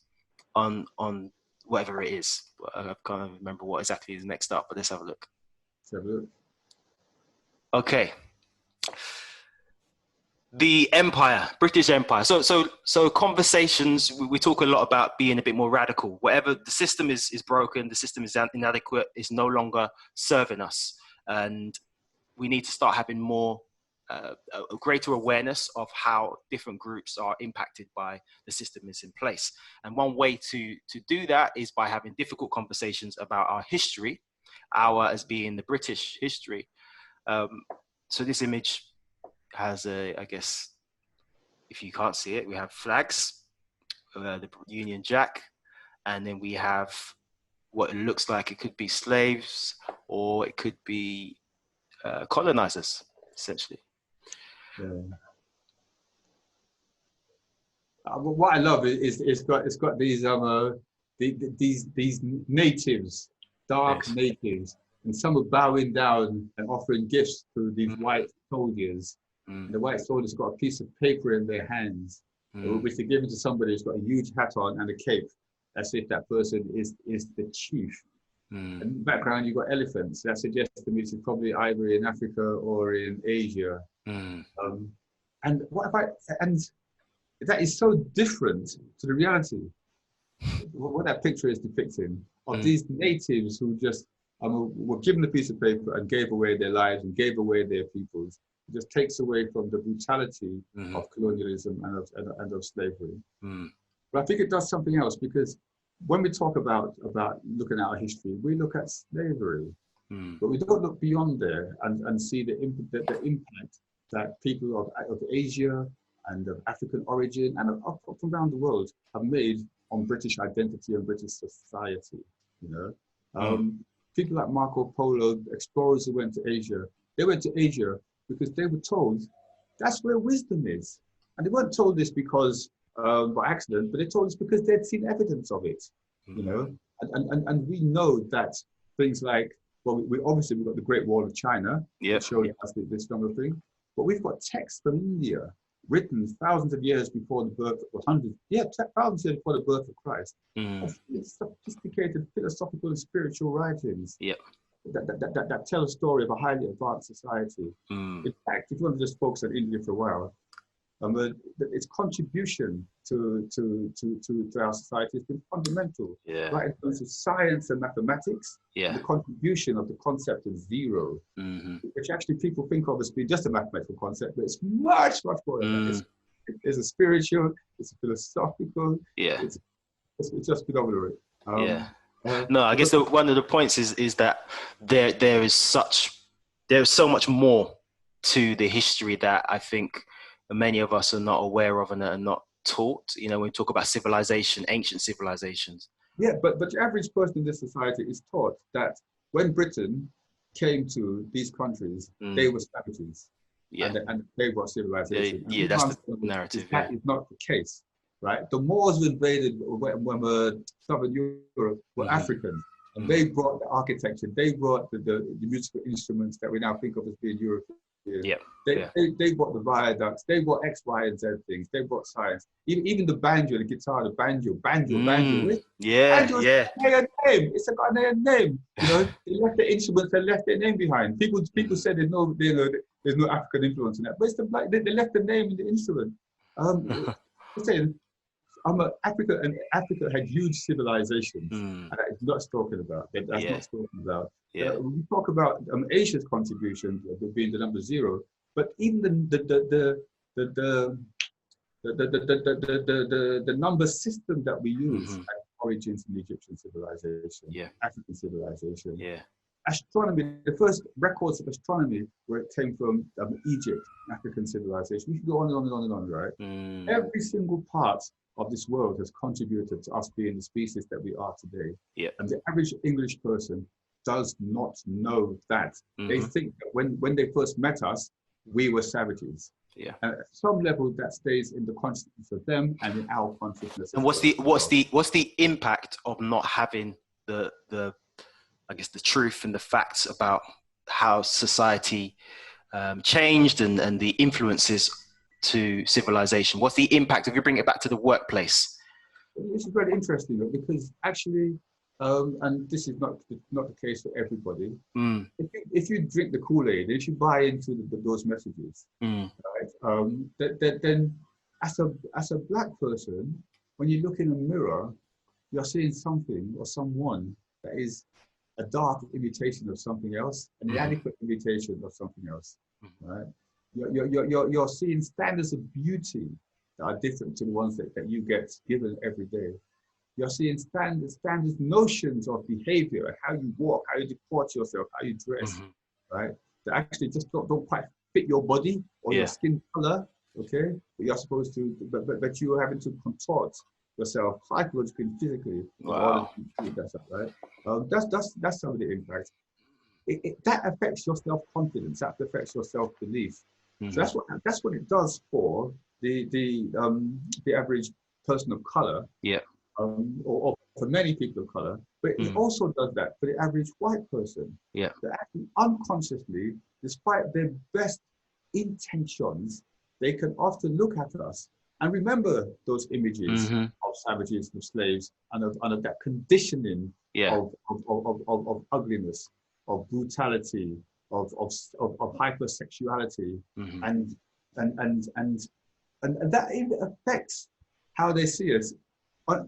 on whatever it is. I can't remember what exactly is next up, but let's have a look. So Okay, the empire, British Empire. So conversations. We talk a lot about being a bit more radical. Whatever the system is broken, the system is inadequate. It's no longer serving us, and we need to start having more a greater awareness of how different groups are impacted by the system is in place. And one way to do that is by having difficult conversations about our history, our as being the British history. Um, so this image has I guess, if you can't see it, we have flags, the Union Jack, and then we have what it looks like. It could be slaves or it could be colonizers, essentially. yeah. What I love is it's got these natives, dark Yes. natives, and some are bowing down and offering gifts to these Mm, white soldiers. mm, And the white soldiers got a piece of paper in their hands, mm, which they're giving to somebody who's got a huge hat on and a cape, as if that person is the chief. mm, And in the background, you've got elephants. That suggests to me it's probably either in Africa or in Asia. mm, Um, and what about and that is so different to the reality. What that picture is depicting of mm, these natives who just were given a piece of paper and gave away their lives and gave away their peoples. It just takes away from the brutality mm, of colonialism and of slavery. mm, But I think it does something else because when we talk about looking at our history, we look at slavery, mm, but we don't look beyond there and see the impact that people of Asia and of African origin and from around the world have made on British identity and British society. You know, mm, people like Marco Polo, explorers who went to Asia, they went to Asia because they were told that's where wisdom is, and they weren't told this because by accident, but they told us because they'd seen evidence of it. You mm. know, and we know that things like we obviously we've got the Great Wall of China that Yep. shows us this kind of thing, but we've got texts from India written thousands of years before the birth, or hundreds, yeah, thousands of years before the birth of Christ, Mm, of sophisticated philosophical and spiritual writings yep. that tell a story of a highly advanced society. Mm, In fact, if you want to just focus on India for a while, but its contribution to our society has been fundamental, Yeah. right in terms of science and mathematics, and Yeah. the contribution of the concept of zero, which actually people think of as being just a mathematical concept, but it's much, much more than that. It's a spiritual, it's a philosophical, Yeah. it's just phenomenal. Yeah. No, I guess one of the points is that there's so much more to the history that I think many of us are not aware of and are not taught. You know, when we talk about civilization, ancient civilizations. Yeah, but the average person in this society is taught that when Britain came to these countries, they were savages, Yeah. and they were civilization. Yeah, that's the narrative. That is not the case, right? The Moors who invaded when Southern Europe were Africans, and they brought the architecture, they brought the musical instruments that we now think of as being European. Yeah. They brought the viaducts, they brought X, Y, and Z things, they brought science. Even the banjo, the guitar, the banjo. Yeah, Banjo's yeah. a Ghanaian name. It's a Ghanaian name. You know, they left the instruments, they left their name behind. People said there's no African influence in that, but it's they left the name in the instrument. I'm saying, Africa had huge civilizations, and that is not spoken about. That's not spoken about. Yeah. We talk about Asia's contribution being the number zero, but even the number system that we use had origins in Egyptian civilization, African civilization. Astronomy, the first records of astronomy where it came from Egypt, African civilization. We can go on and on and on and on, right? Every single part of this world has contributed to us being the species that we are today. And the average English person does not know that. They think that when they first met us, we were savages. And at some level, that stays in the consciousness of them and in our consciousness. And what's the impact of not having the I guess the truth and the facts about how society changed and the influences to civilization? What's the impact if you bring it back to the workplace? This is very interesting because actually, and this is not the case for everybody. If you drink the Kool-Aid, if you buy into those messages, right, then as a black person, when you look in a mirror, you're seeing something or someone that is a dark imitation of something else, an inadequate imitation of something else, right? You're seeing standards of beauty that are different to the ones that you get given every day. You're seeing standards, notions of behavior, how you walk, how you deport yourself, how you dress, right? That actually just don't quite fit your body or your skin color, okay? But you're supposed to, but you're having to contort yourself psychologically and physically in order to achieve that stuff, right? That's some of the impact. That affects your self-confidence. That affects your self-belief. So that's what it does for the average person of color. Or for many people of color, but it also does that for the average white person. That actually unconsciously, despite their best intentions, they can often look at us and remember those images of savages, of slaves, and of that conditioning of ugliness, of brutality, of hypersexuality, and that even affects how they see us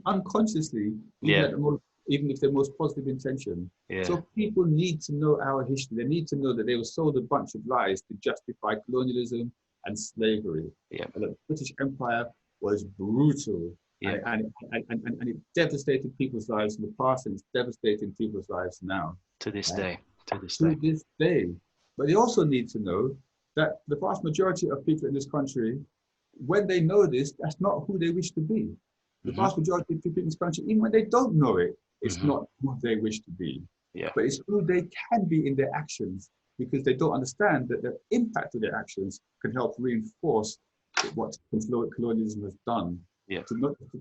unconsciously, even if they're most positive intention. So people need to know our history. They need to know that they were sold a bunch of lies to justify colonialism and slavery. And the British Empire was brutal, and it devastated people's lives in the past, and it's devastating people's lives now. To this day. But they also need to know that the vast majority of people in this country, when they know this, that's not who they wish to be. The vast majority of people in this country, even when they don't know it, it's not who they wish to be. But it's who they can be in their actions, because they don't understand that the impact of their actions can help reinforce what colonialism has done to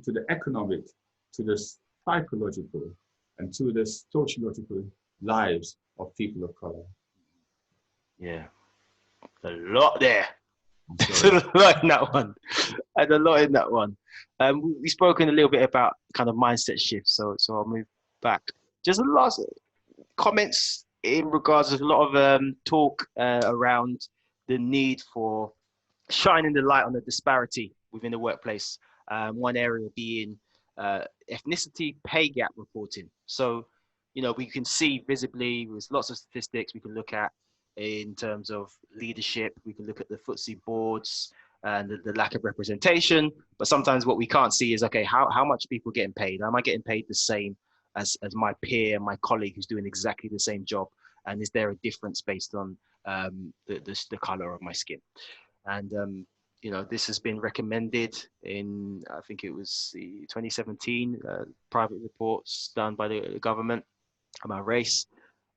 the economic, to the psychological, and to the sociological lives of people of color. A lot there. There's a lot in that one. And a lot in that one. We've spoken a little bit about kind of mindset shifts, so I'll move back. Just a lot of comments in regards to a lot of talk around the need for shining the light on the disparity within the workplace. One area being ethnicity pay gap reporting. So, we can see visibly with lots of statistics we can look at in terms of leadership. We can look at the FTSE boards and the lack of representation. But sometimes what we can't see is, okay, how much are people getting paid? Am I getting paid the same as my peer, my colleague who's doing exactly the same job? And is there a difference based on the color of my skin? And this has been recommended in, I think it was the 2017 private reports done by the government about race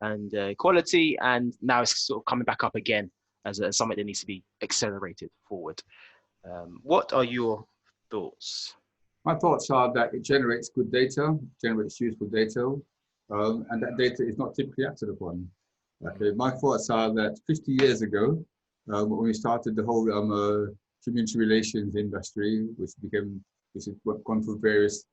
and equality, and now it's sort of coming back up again as something that needs to be accelerated forward. What are your thoughts? My thoughts are that it generates good data, generates useful data, and that data is not typically acted upon. Okay, my thoughts are that 50 years ago, when we started the whole community relations industry, which has gone through various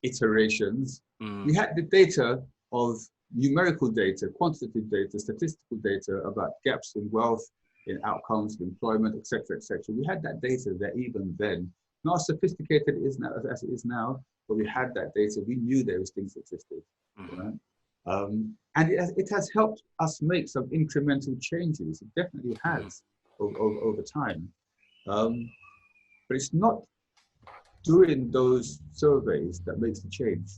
iterations, we had the data of numerical data, quantitative data, statistical data about gaps in wealth, in outcomes, employment, etc., etc. We had that data there even then. Not as sophisticated as it is now, but we had that data. We knew those things existed. Right? And it has helped us make some incremental changes. It definitely has over time. But it's not doing those surveys that makes the change.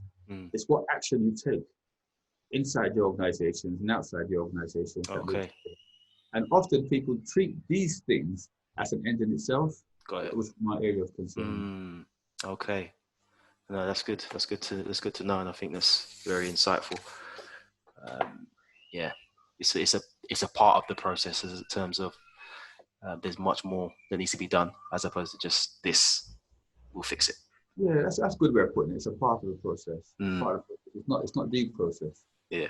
It's what action you take inside the organizations and outside the organizations. Okay. And often people treat these things as an end in itself. Got it. That was my area of concern. Okay. No, that's good. That's good to know, and I think that's very insightful. Yeah, it's a part of the process in terms of there's much more that needs to be done as opposed to just this will fix it. Yeah, that's a good way of putting it. It's a part of the process. Part of it. It's not the process. Yeah.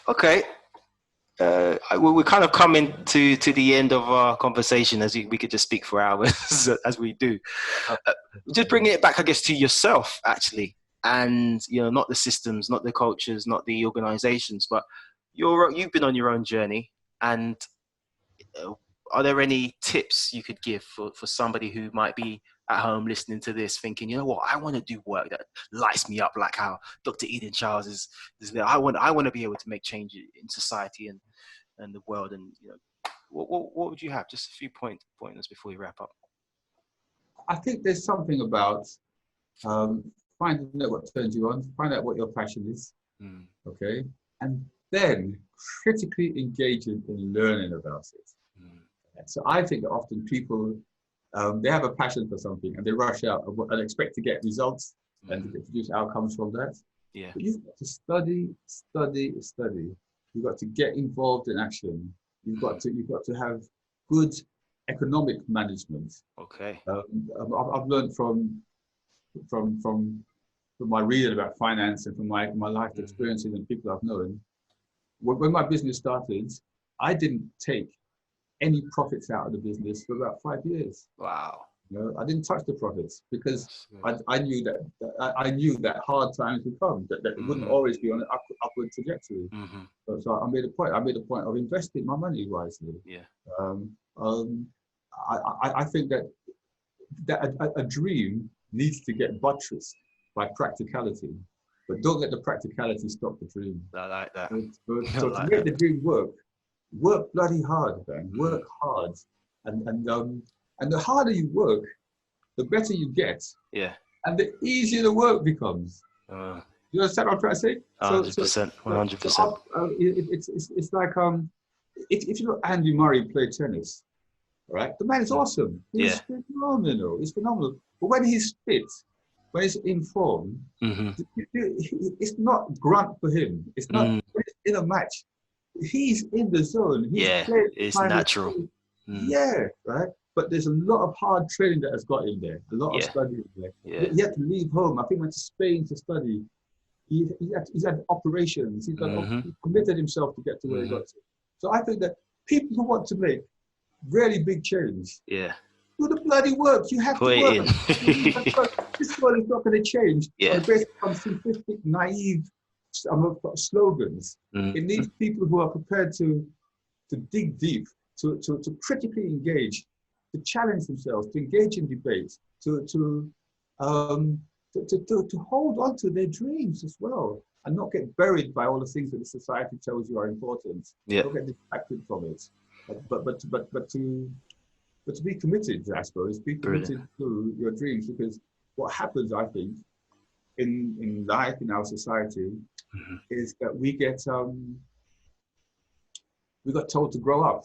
Okay. We're kind of coming to the end of our conversation, as we could just speak for hours as we do. Just bringing it back, I guess, to yourself actually, and not the systems, not the cultures, not the organizations, but you've been on your own journey. And are there any tips you could give for somebody who might be at home listening to this, thinking, you know what, I want to do work that lights me up, like how Dr. Eden Charles is there. I want to be able to make change in society and the world. And what would you have? Just a few pointers before we wrap up. I think there's something about finding out what turns you on, find out what your passion is, okay, and then critically engaging in learning about it. So I think that often people, they have a passion for something and they rush out and expect to get results and to produce outcomes from that. Yeah. But you've got to study. You've got to get involved in action. You've got to have good economic management. Okay. I've learned from my reading about finance and from my life experiences and people I've known. When my business started, I didn't take any profits out of the business for about 5 years. Wow. I didn't touch the profits because I knew that hard times would come, that it wouldn't always be on an upward trajectory. So I made a point of investing my money wisely. Yeah. I think that a dream needs to get buttressed by practicality, but don't let the practicality stop the dream. I like that. So to make the dream work bloody hard, man. Work hard, and the harder you work, the better you get. Yeah. And the easier the work becomes. You understand what I'm trying to say? 100%. 100%. It's like if you look Andy Murray play tennis, right? The man is awesome. He's phenomenal. He's phenomenal. But when he's fit, when he's in form, it's not grunt for him. It's not when he's in a match. He's in the zone. It's natural. Yeah, right. But there's a lot of hard training that has got him there. A lot of studying there. He had to leave home. I think he went to Spain to study. He's had operations. He committed himself to get to where he got to. So I think that people who want to make really big change, do the bloody work. You have to work. This world is not going to change based on simplistic, naive slogans. It needs people who are prepared to dig deep, to critically engage, challenge themselves, to engage in debates, to hold on to their dreams as well, and not get buried by all the things that the society tells you are important. Yeah. Don't get distracted from it, but to be committed, I suppose, be committed to your dreams, because what happens, I think, in life, in our society, is that we got told to grow up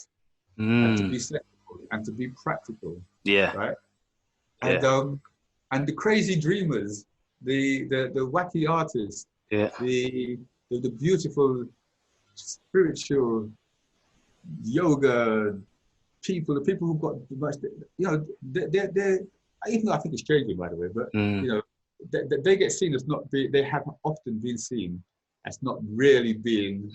and to be sensible and to be practical. Yeah. Right. And the crazy dreamers, the wacky artists, the beautiful spiritual yoga people, the people who've got the most, they're even though I think it's changing, by the way, but they get seen as they have often been seen as not really being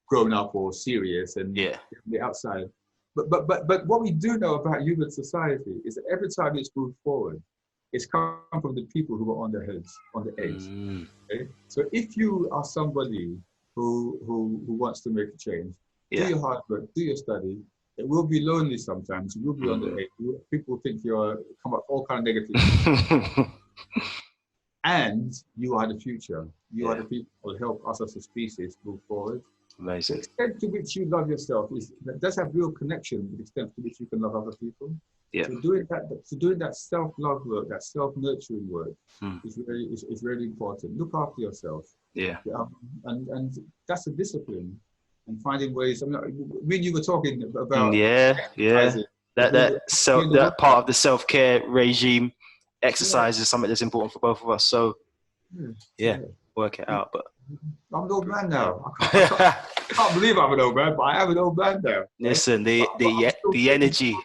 grown up or serious and on the outside. But what we do know about human society is that every time it's moved forward, it's come from the people who are on their heads, on the edge. Okay? So if you are somebody who wants to make a change, do your hard work, do your study. It will be lonely sometimes. You will be on the edge. People think you're come up all kind of negative. And you are the future. You are the people who will help us as a species move forward. Amazing. The extent to which you love yourself does have real connection with the extent to which you can love other people. Yeah. So doing that self-love work, that self-nurturing work is really important. Look after yourself. Yeah. And that's a discipline. And finding ways. I mean, when you were talking about that part of the self-care regime, exercise is something that's important for both of us. So work it out. But I'm an old man now. I can't believe I'm an old man, but I am an old man now. Listen, the energy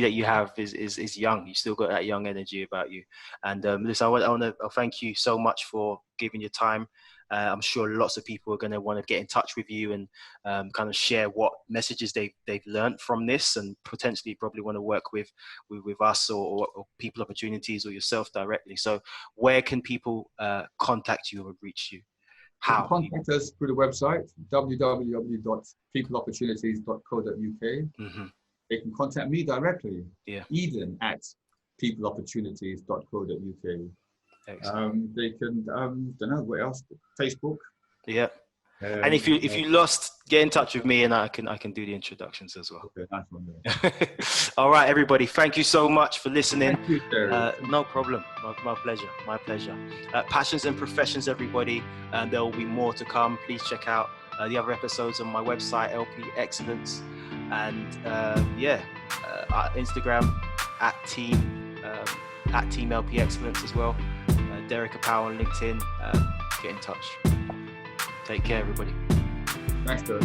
that you have is young. You still got that young energy about you. And listen, I want to thank you so much for giving your time. I'm sure lots of people are going to want to get in touch with you and kind of share what messages they've learned from this, and potentially probably want to work with us or People Opportunities or yourself directly. So where can people contact you or reach you? How? Contact us through the website, www.peopleopportunities.co.uk. They can contact me directly, eden@peopleopportunities.co.uk. They can, don't know what else, Facebook. Yeah. And if you lost, get in touch with me and I can do the introductions as well. Okay, nice one. All right, everybody. Thank you so much for listening. Thank you, Terry. No problem. My pleasure. My pleasure. Passions and Professions, everybody. There will be more to come. Please check out the other episodes on my website, LP Excellence. And Instagram @team LP Excellence as well. Derek Apau on LinkedIn. Get in touch. Take care, everybody. Thanks, Derek.